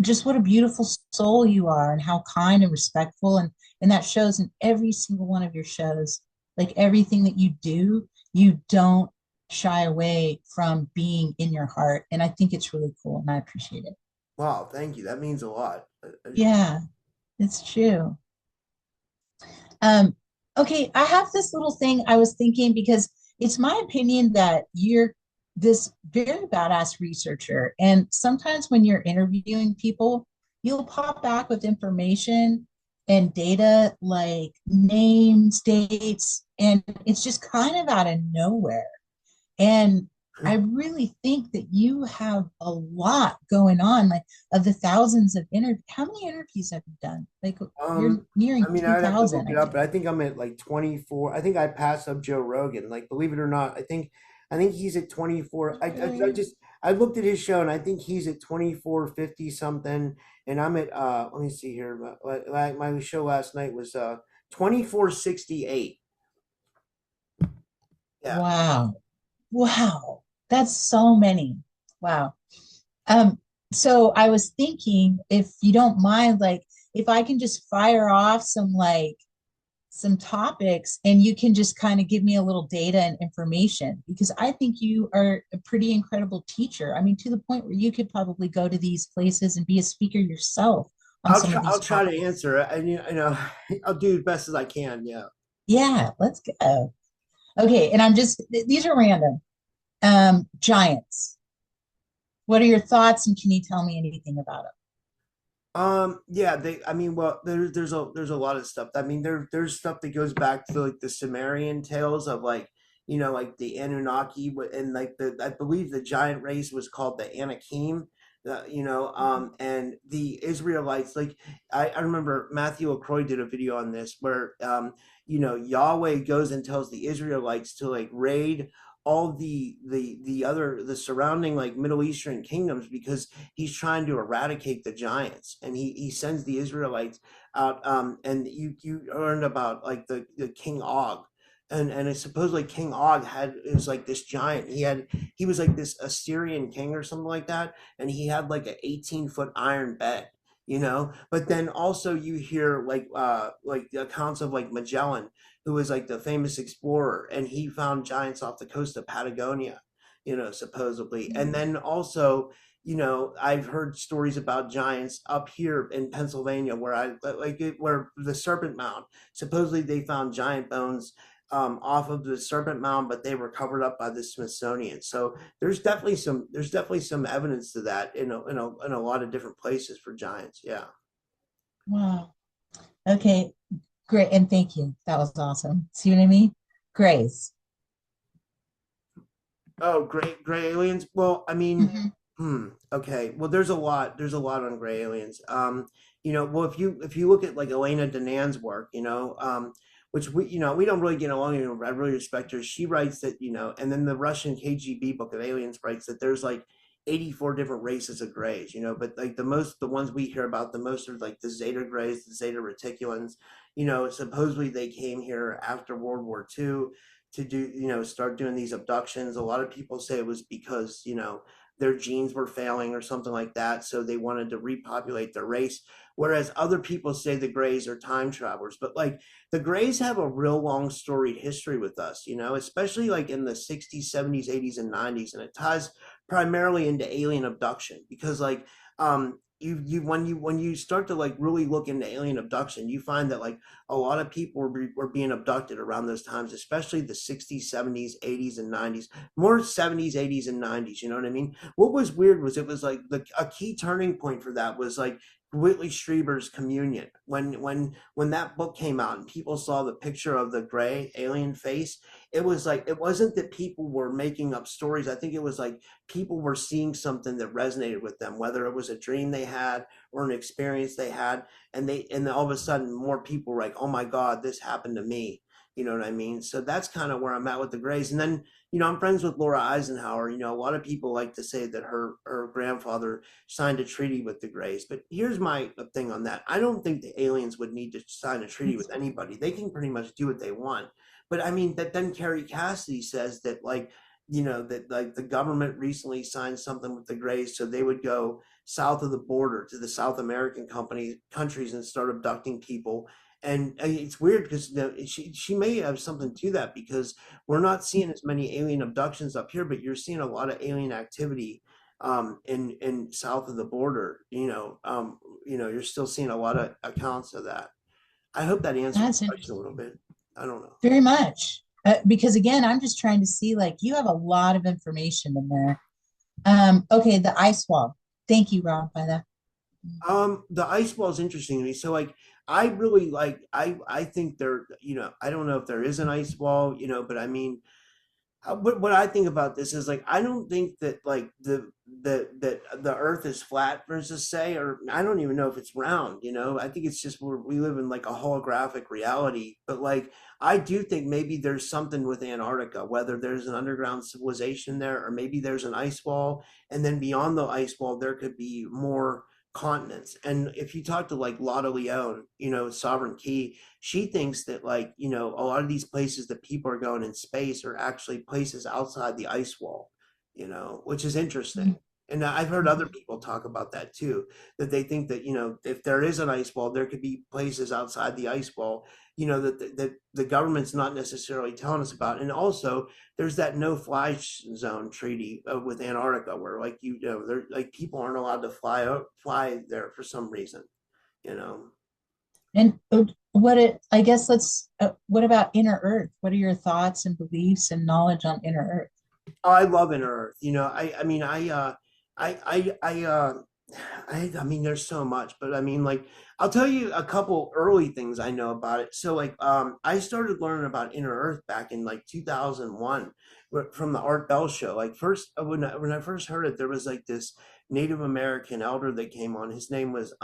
just what a beautiful soul you are and how kind and respectful and that shows in every single one of your shows. Like everything that you don't shy away from being in your heart. And I think it's really cool and I appreciate it. Wow, thank you. That means a lot. Yeah, it's true. Um, okay, I have this little thing I was thinking because it's my opinion that you're this very badass researcher. And sometimes when you're interviewing people, you'll pop back with information and data like names, dates, and it's just kind of out of nowhere. And I really think that you have a lot going on, like of the thousands of interviews. How many interviews have you done? Like you're I nearing mean, I'd have to look 2,000, I it up, think. but I think I'm at like 24. I think I passed up Joe Rogan. Like, believe it or not, I think he's at 24. I Okay. just I looked at his show and I think he's at 2450 something, and I'm at let me see here. My show last night was 2468. Yeah. Wow. Wow. That's so many. Wow. Um, so I was thinking, if you don't mind, like if I can just fire off some topics and you can just kind of give me a little data and information because I think you are a pretty incredible teacher. I mean, to the point where you could probably go to these places and be a speaker yourself on I'll some try of I'll these try to topics. answer it. And I'll do the best as I can. Yeah. Yeah, let's go. Okay, and these are random. Giants. What are your thoughts, and can you tell me anything about them? Yeah, I mean, well, there's a lot of stuff. I mean, there's stuff that goes back to like the Sumerian tales of like, like the Anunnaki and like I believe the giant race was called the Anakim, and the Israelites, like I remember Matthew LaCroix did a video on this where, Yahweh goes and tells the Israelites to like raid all the surrounding like Middle Eastern kingdoms because he's trying to eradicate the giants and he sends the Israelites out and you learned about like the King Og and it's supposedly King Og is like this giant he was like this Assyrian king or something like that and he had like a 18-foot iron bed, but then also you hear like the accounts of like Magellan, who was like the famous explorer, and he found giants off the coast of Patagonia, supposedly. And then also, I've heard stories about giants up here in Pennsylvania where where the Serpent Mound. Supposedly they found giant bones off of the Serpent Mound, but they were covered up by the Smithsonian. So there's definitely some evidence to that in a lot of different places for giants. Yeah. Wow. Okay, great. And thank you. That was awesome. See what I mean? Grace. Oh, gray aliens. Well, I mean, Mhm. okay. Well, there's a lot on gray aliens. Well, if you look at like Elena Danan's work, which we don't really get along. I really respect her. She writes that, and then the Russian KGB book of aliens writes that there's like 84 different races of grays, but like the ones we hear about the most are like the Zeta grays, the Zeta reticulans. Supposedly they came here after World War II to do start doing these abductions. A lot of people say it was because their genes were failing or something like that, so they wanted to repopulate their race, whereas other people say the grays are time travelers. But like the grays have a real long storied history with us, especially like in the 60s, 70s, 80s, and 90s, and it ties primarily into alien abduction because like when you start to like really look into alien abduction, you find that like a lot of people were being abducted around those times, especially the 60s, 70s, 80s, and 90s. More 70s, 80s, and 90s. You know what I mean? What was weird was it was like a key turning point for that was like Whitley Strieber's Communion. When that book came out and people saw the picture of the gray alien face, it was like it wasn't that people were making up stories. I think it was like people were seeing something that resonated with them, whether it was a dream they had or an experience they had, and all of a sudden more people were like, "Oh my God, this happened to me." You know what I mean? So that's kind of where I'm at with the Greys. And then, I'm friends with Laura Eisenhower. A lot of people like to say that her grandfather signed a treaty with the Greys. But here's my thing on that. I don't think the aliens would need to sign a treaty with anybody. They can pretty much do what they want. But I mean, that then Carrie Cassidy says that like, that like the government recently signed something with the Greys so they would go south of the border to the South American countries and start abducting people. And it's weird because she may have something to that because we're not seeing as many alien abductions up here, but you're seeing a lot of alien activity in south of the border. You're still seeing a lot of accounts of that. I hope that answers That's the question a interesting. little bit. I don't know. Very much. Because again, I'm just trying to see like you have a lot of information in there. Okay, the ice wall. Thank you, Rob, by that. The ice wall is interesting to me. So like I really like I think I don't know if there is an ice wall, but I mean what I think about this is like I don't think that like the Earth is flat versus say, or I don't even know if it's round. I think it's just we live in like a holographic reality. But like I do think maybe there's something with Antarctica, whether there's an underground civilization there, or maybe there's an ice wall, and then beyond the ice wall there could be more continents. And if you talk to like Lotta Leone, Sovereign Key, she thinks that like a lot of these places that people are going in space are actually places outside the ice wall, which is interesting. And I've heard other people talk about that too, that they think that if there is an ice wall there could be places outside the ice wall, that the government's not necessarily telling us about. And also there's that no fly zone treaty with Antarctica where like they're like people aren't allowed to fly there for some reason, you know And I guess what about inner Earth? What are your thoughts and beliefs and knowledge on inner Earth? Oh, I love Inner Earth. I mean, I mean, there's so much, but I mean, like, I'll tell you a couple early things I know about it. So, like, I started learning about Inner Earth back in like 2001 from the Art Bell show. Like, first when I first heard it, there was like this Native American elder that came on. His name was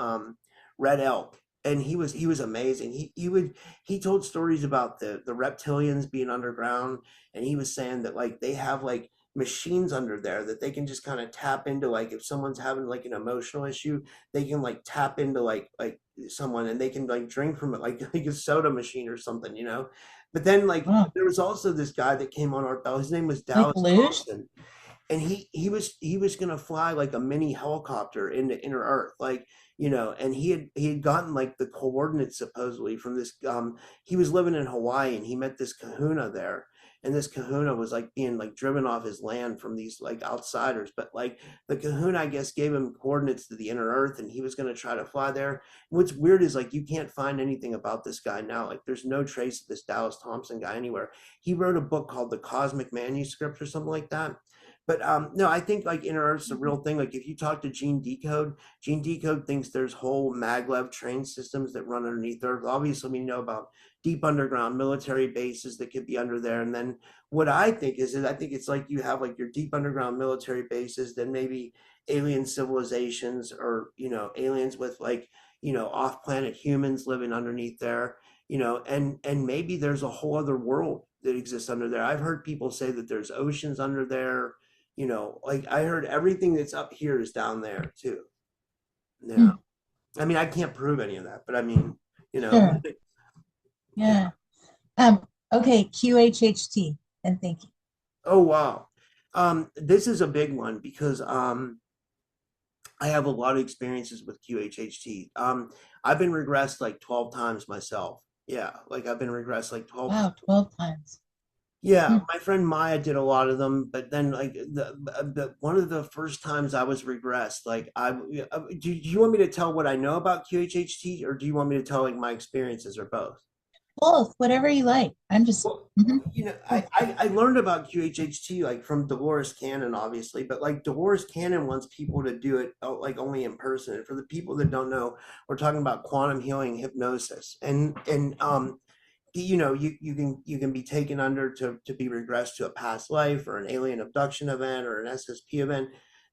Red Elk. And he was amazing. He told stories about the reptilians being underground, and he was saying that like they have like machines under there that they can just kind of tap into, like if someone's having like an emotional issue they can like tap into like someone and they can like drink from it like like a soda machine or something, but then like Oh, there was also this guy that came on our bell. His name was like Dallas illusion? Thompson, and he was gonna fly like a mini helicopter into inner Earth, like and he had gotten like the coordinates supposedly from this. He was living in Hawaii and he met this Kahuna there, and this Kahuna was like being like driven off his land from these like outsiders, but like the Kahuna I guess gave him coordinates to the inner Earth, and he was gonna try to fly there. What's weird is like you can't find anything about this guy now. Like there's no trace of this Dallas Thompson guy anywhere. He wrote a book called The Cosmic Manuscript or something like that. But no, I think like inner Earth's a real thing. Like if you talk to Gene Decode thinks there's whole maglev train systems that run underneath Earth. Obviously, we know about deep underground military bases that could be under there. And then what I think is I think it's like you have like your deep underground military bases, then maybe alien civilizations, or aliens with like off-planet humans living underneath there. And maybe there's a whole other world that exists under there. I've heard people say that there's oceans under there. Like I heard everything that's up here is down there too. Yeah. Hmm, I mean, I can't prove any of that, but I mean, you know, sure. yeah. Yeah. Okay, QHHT. And thank you. Oh, wow. This is a big one because I have a lot of experiences with QHHT. I've been regressed like 12 times myself. Yeah, like I've been regressed like 12 Wow, times. 12 times. Yeah, Mm. my friend Maya did a lot of them, but then like the one of the first times I was regressed, like do you want me to tell what I know about QHHT, or do you want me to tell like my experiences, or both? Both, whatever you like. I'm just, Well, mhm. I learned about QHHT like from Dolores Cannon, obviously, but like Dolores Cannon wants people to do it like only in person. And for the people that don't know, we're talking about quantum healing hypnosis, and you can be taken under to be regressed to a past life or an alien abduction event or an SSP event.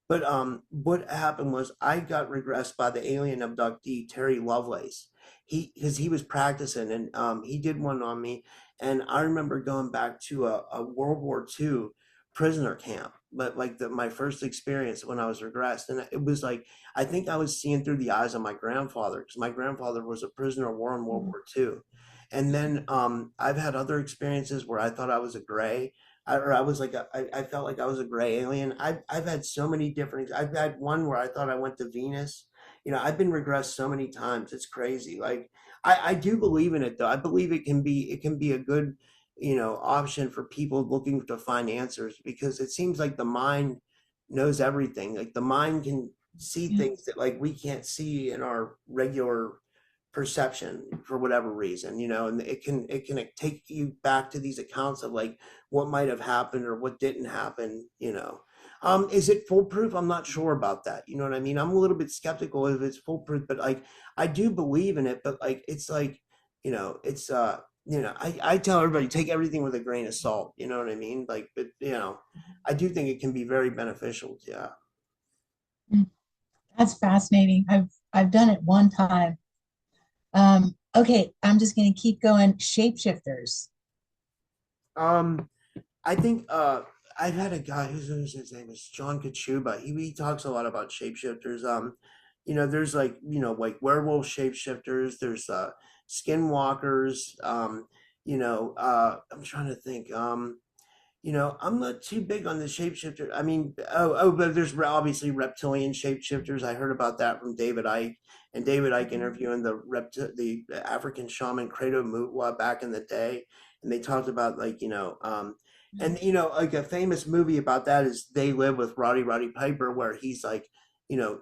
But what happened was I got regressed by the alien abductee Terry Lovelace. Because he was practicing, and he did one on me, and I remember going back to a World War II prisoner camp, but like my first experience when I was regressed, and it was like I think I was seeing through the eyes of my grandfather, because my grandfather was a prisoner of war in World War II. And then I've had other experiences where I thought I was a gray, or I was like I felt like I was a gray alien. I've had so many different. I've had one where I thought I went to Venus. I've been regressed so many times. It's crazy. Like I do believe in it though. I believe it can be a good option for people looking to find answers, because it seems like the mind knows everything. Like the mind can see Yeah. things that like we can't see in our regular perception for whatever reason, and it can take you back to these accounts of like what might have happened or what didn't happen. Is it foolproof? I'm not sure about that. You know what I mean? I'm a little bit skeptical if it's foolproof, but like I do believe in it, but like it's like, it's I tell everybody take everything with a grain of salt, you know what I mean? Like, but I do think it can be very beneficial. Yeah. Mm. That's fascinating. I've done it one time. Okay, I'm just gonna keep going. Shapeshifters. Um I think I've had a guy whose his name is John Kachuba. He talks a lot about shapeshifters. There's like werewolf shapeshifters. There's skinwalkers. I'm trying to think. I'm not too big on the shapeshifter. I mean, but there's obviously reptilian shapeshifters. I heard about that from David Icke, and David Icke interviewing the African shaman Credo Mutwa back in the day, and they talked about like and like a famous movie about that is They Live with Roddy Piper, where he's like.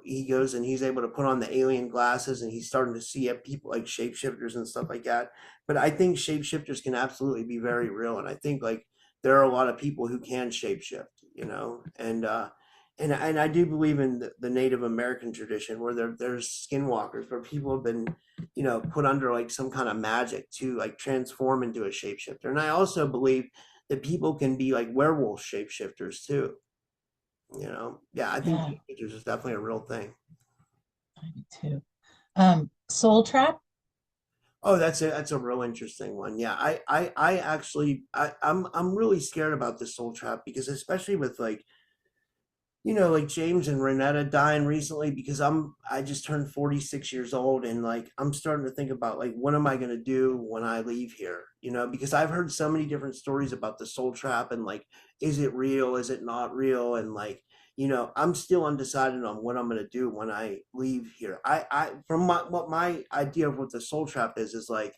He goes and he's able to put on the alien glasses, and he's starting to see people like shapeshifters and stuff like that. But I think shapeshifters can absolutely be very real, and I think like there are a lot of people who can shapeshift, and I do believe in the Native American tradition where there's skinwalkers where people have been, put under like some kind of magic to like transform into a shapeshifter. And I also believe that people can be like werewolf shapeshifters too. Yeah, I think Yeah, shapeshifters is definitely a real thing. I do too. Soul Trap. Oh, that's a real interesting one. Yeah, I actually I'm really scared about the soul trap, because especially with like like James and Renetta dying recently, because I just turned 46 years old, and like I'm starting to think about like what am I going to do when I leave here, because I've heard so many different stories about the soul trap, and like is it real, is it not real, and like I'm still undecided on what I'm going to do when I leave here. I from what my idea of what the soul trap is like,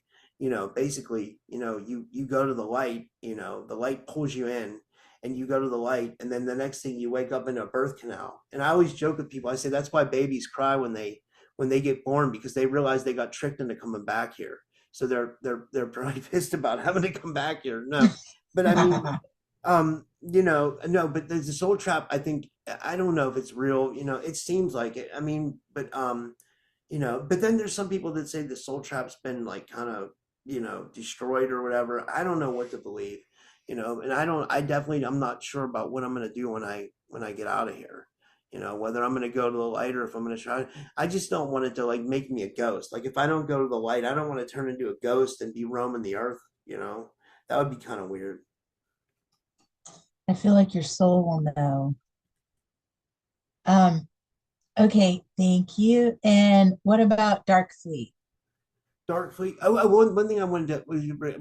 basically, you go to the light, the light pulls you in, and you go to the light, and then the next thing you wake up in a birth canal. And I always joke with people, I say that's why babies cry when they get born, because they realize they got tricked into coming back here, so they're probably pissed about having to come back here. No, but I mean, no, but there's a soul trap. I think, I don't know if it's real, it seems like it. I mean, but then there's some people that say the soul trap's been like kind of, destroyed or whatever. I don't know what to believe, and I definitely, I'm not sure about what I'm going to do when I get out of here. Whether I'm going to go to the light or if I'm going to try. I just don't want it to like make me a ghost. Like if I don't go to the light, I don't want to turn into a ghost and be roaming the earth, that would be kind of weird. I feel like your soul will know. Um, okay, thank you. And what about Dark Fleet? Dark Fleet. One thing I wanted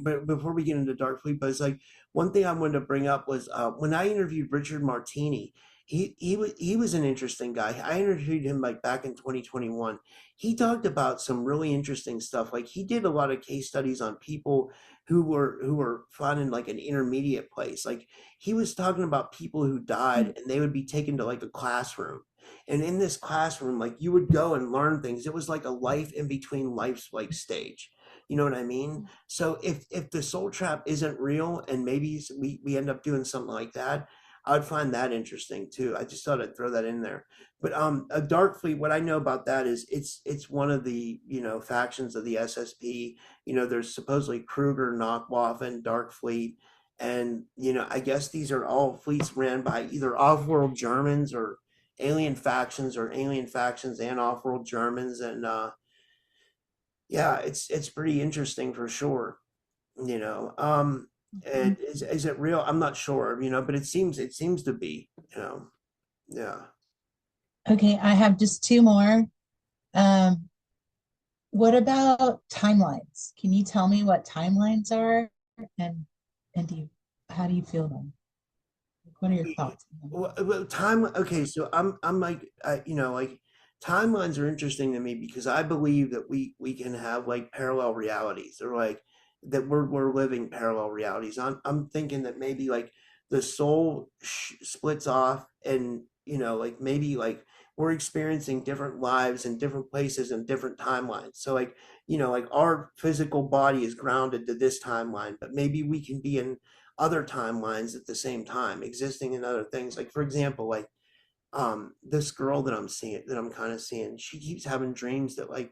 but before we get into Dark Fleet, but it's like one thing I wanted to bring up was when I interviewed Richard Martini. He was an interesting guy. I interviewed him like back in 2021. He talked about some really interesting stuff. Like he did a lot of case studies on people who were finding like an intermediate place. Like he was talking about people who died and they would be taken to like a classroom. And in this classroom, like you would go and learn things. It was like a life in between life's like stage. You know what I mean? So if the soul trap isn't real and maybe we end up doing something like that, I would find that interesting too. I just thought I'd throw that in there. But a dark fleet, what I know about that is it's one of the factions of the SSP. There's supposedly Kruger, Knockwaffen, Dark Fleet, and I guess these are all fleets ran by either off-world Germans or alien factions and off-world Germans, and yeah, it's pretty interesting for sure. You know, and is it real? I'm not sure. But it seems to be. Yeah. Okay, I have just two more. Um, what about timelines? Can you tell me what timelines are and and how do you feel them? Like, what are your thoughts on them? Well, time. Okay, so I'm like, like timelines are interesting to me because I believe that we can have like parallel realities, or like that we're living parallel realities. I'm thinking that maybe like the soul splits off, and like maybe like we're experiencing different lives in different places and different timelines. So like like our physical body is grounded to this timeline, but maybe we can be in other timelines at the same time, existing in other things. Like for example, like this girl that I'm kind of seeing, she keeps having dreams that like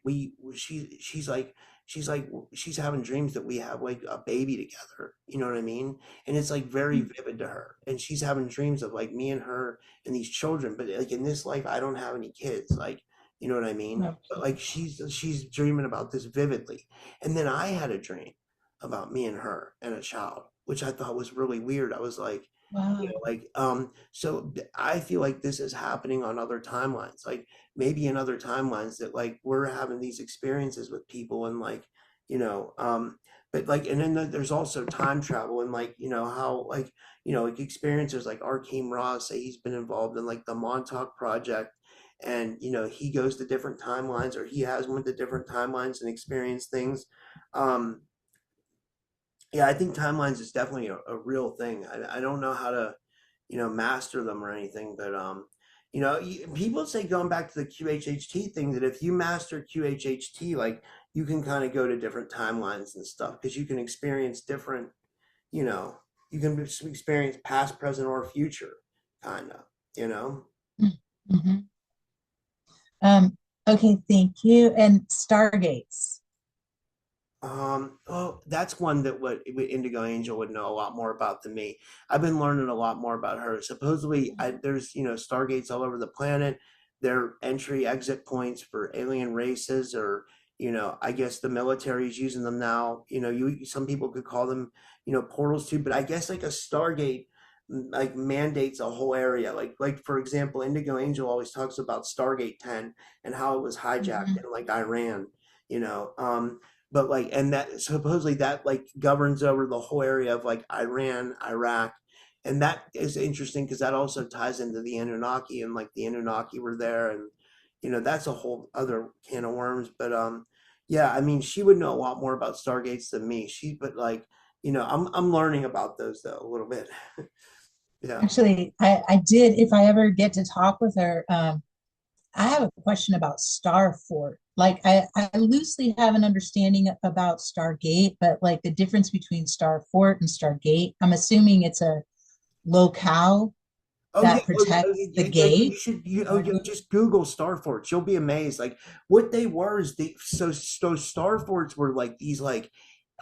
she's having dreams that we have like a baby together. You know what I mean? And it's like very vivid to her. And she's having dreams of like me and her and these children, but like in this life I don't have any kids. Like, you know what I mean? But Okay. like she's dreaming about this vividly. And then I had a dream about me and her and a child, which I thought was really weird. I was like, Wow. so I feel like this is happening on other timelines, like maybe in other timelines that like we're having these experiences with people, and like, you know, but like, and then there's also time travel, and like, how like, like experiencers like Arkeem Ross say he's been involved in like the Montauk Project, and he goes to different timelines, or he has went to different timelines and experienced things. Um, yeah, I think timelines is definitely a real thing. I don't know how to, master them or anything, but people say, going back to the QHHT thing, that if you master QHHT, like you can kind of go to different timelines and stuff, because you can experience different, you know, you can experience past, present, or future, kind of, you know. Mm-hmm. Okay, thank you. And Stargates. Oh, that's one that what Indigo Angel would know a lot more about than me. I've been learning a lot more about her. Supposedly, there's stargates all over the planet. They're entry exit points for alien races, or I guess the military is using them now. Some people could call them portals too, but I guess like a stargate like mandates a whole area. Like for example, Indigo Angel always talks about Stargate 10 and how it was hijacked Mhm. in like Iran. You know, but like, and that supposedly that like governs over the whole area of like Iran, Iraq, and that is interesting because that also ties into the Anunnaki, and like the Anunnaki were there, and that's a whole other can of worms. But yeah, I mean, she would know a lot more about stargates than me. But like, I'm learning about those though a little bit. Yeah. Actually, I did, if I ever get to talk with her, I have a question about Starfort. Like I loosely have an understanding about Stargate, but like the difference between Starfort and Stargate, I'm assuming it's a locale Oh yeah, that protects the you gate. should You know what I mean? just Google star forts. You'll be amazed. Like what they were is so star forts were like these like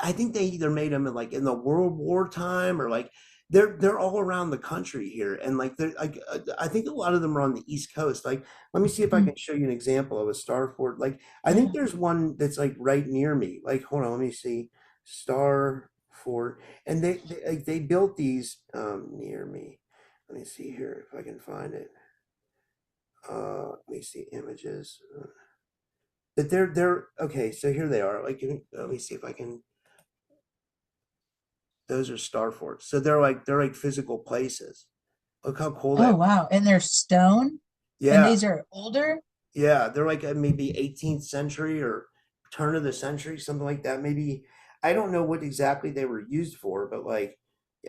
I think they either made them in like in the World War time, or like they're all around the country here, and like they're like I think a lot of them are on the East Coast. Like let me see if I Mhm. can show you an example of a star fort. Like I think Yeah. there's one that's like right near me. Like hold on, let me see, star fort, and they built these near me. Let me see here if I can find it. Let me see images. But they're okay. So here they are. Like, let me see if I can. Those are star forts. So they're like physical places. Look how cool they Oh are. wow. And they're stone, and Yeah, these are older. yeah. They're like maybe 18th century or turn of the century, something like that. Maybe I don't know what exactly they were used for, but like,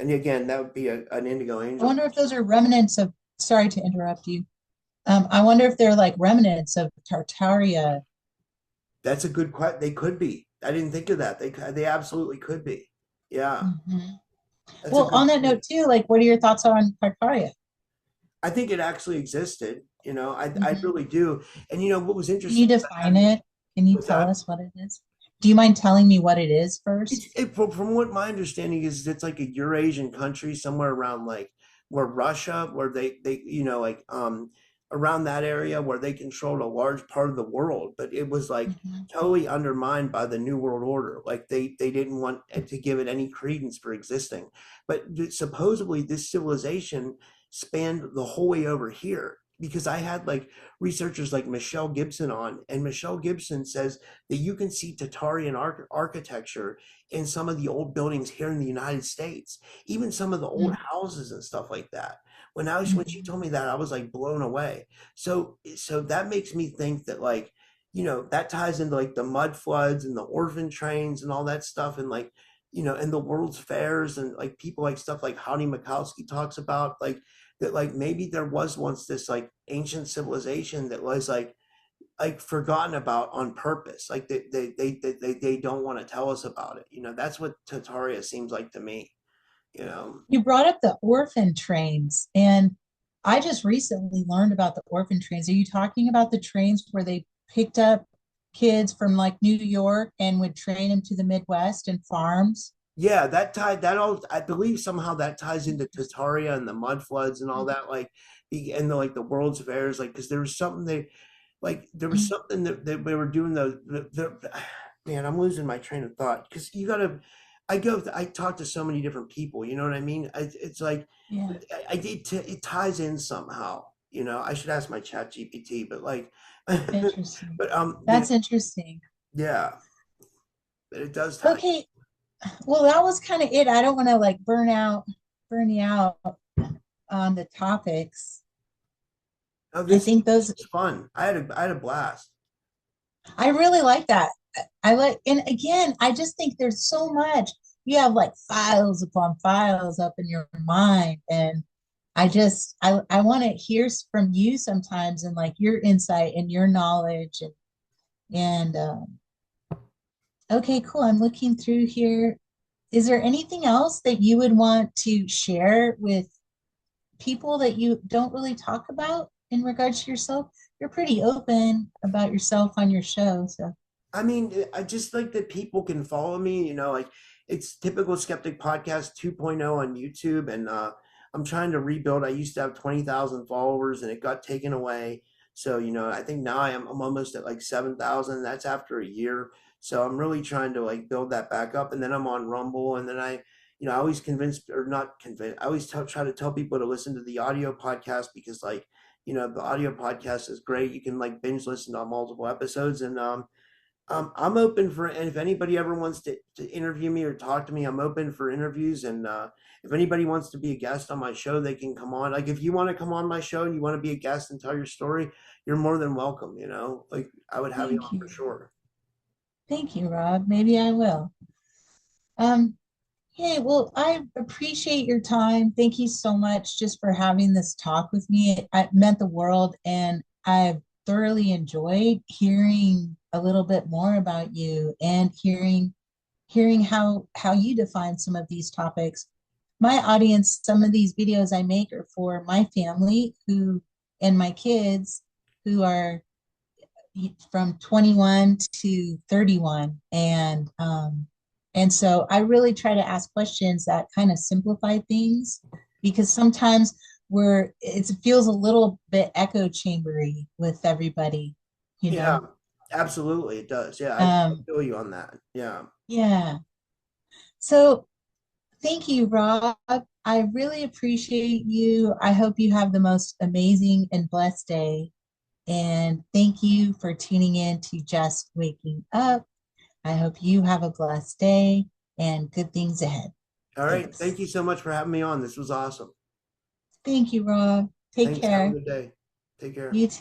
and again, that would be an indigo I angel. wonder if those are remnants of, sorry to interrupt you. I wonder if they're like remnants of Tartaria. That's a good question. They could be. I didn't think of that. They absolutely could be. Yeah, Mhm. that's a Well, good on that point. note too, like, what are your thoughts on Tartaria? I think it actually existed. I Mhm. really do. And what was Can you interesting is I define had it? Can you what's tell that? us what it is? Do you mind telling me what it is first? From what my understanding is, it's like a Eurasian country somewhere around like where Russia, where they like around that area where they controlled a large part of the world, but it was like Mhm. totally undermined by the New World Order. Like they didn't want it to give it any credence for existing. But supposedly this civilization spanned the whole way over here. Because I had like researchers like Michelle Gibson on, and Michelle Gibson says that you can see Tatarian architecture in some of the old buildings here in the United States, even some of the old houses and stuff like that. When she Mhm. told me that, I was like blown away. So that makes me think that like, that ties into like the mud floods and the orphan trains and all that stuff, and like, and the World's Fairs, and like people like stuff like Howdy Mikowski talks about, like that like maybe there was once this like ancient civilization that was like forgotten about on purpose. Like they don't want to tell us about it. That's what Tataria seems like to me. You know. You brought up the orphan trains, and I just recently learned about the orphan trains. Are you talking about the trains where they picked up kids from like New York and would train them to the Midwest and farms? Yeah, that all I believe somehow that ties into Interesting. Tataria and the mud floods and all that, like and the like the World's Fairs, like because there was something there was something that they were doing man, I'm losing my train of thought because you gotta I talk to so many different people, you know what I mean? It's like Yeah, it ties in somehow. I should ask my chat GPT, but like interesting. but That's interesting. yeah, but it does tie. Okay, well, that was kind of it. I don't want to like burn you out on the topics. Oh, I this think those, is fun. I had a blast. I really like that. I like, and again, I just think there's so much. You have like files upon files up in your mind. And I want to hear from you sometimes and like your insight and your knowledge. And okay, cool. I'm looking through here. Is there anything else that you would want to share with people that you don't really talk about in regards to yourself? You're pretty open about yourself on your show. So I mean, I just like that people can follow me, like it's typical Skeptic Podcast 2.0 on YouTube. And I'm trying to rebuild. I used to have 20,000 followers and it got taken away. So, I think now I'm almost at like 7,000. That's after a year. So I'm really trying to like build that back up. And then I'm on Rumble. And then I always convince or not convince, I always try to tell people to listen to the audio podcast because like, the audio podcast is great. You can like binge listen to multiple episodes. And I'm open for, and if anybody ever wants to interview me or talk to me, I'm open for interviews. And if anybody wants to be a guest on my show, they can come on. Like if you want to come on my show and you want to be a guest and tell your story, you're more than welcome. Like I would have you thank on for you. sure. Thank you, Rob. Maybe I will. Um, hey, well, I appreciate your time. Thank you so much just for having this talk with me. It meant the world, and I've thoroughly enjoyed hearing a little bit more about you and hearing how you define some of these topics. My audience, some of these videos I make are for my family who and my kids who are from 21 to 31, and so I really try to ask questions that kind of simplify things because sometimes it feels a little bit echo chambery with everybody, you Yeah, know. absolutely. It does. Yeah, I um feel you on that. Yeah. yeah, so thank you, Rob. I really appreciate you. I hope you have the most amazing and blessed day, and thank you for tuning in to Just Waking Up. I hope you have a blessed day and good things ahead. All right. Thanks. Thank you so much for having me on. This was awesome. Thank you, Rob. Take Thanks. Have a care. good day. Take care. You too.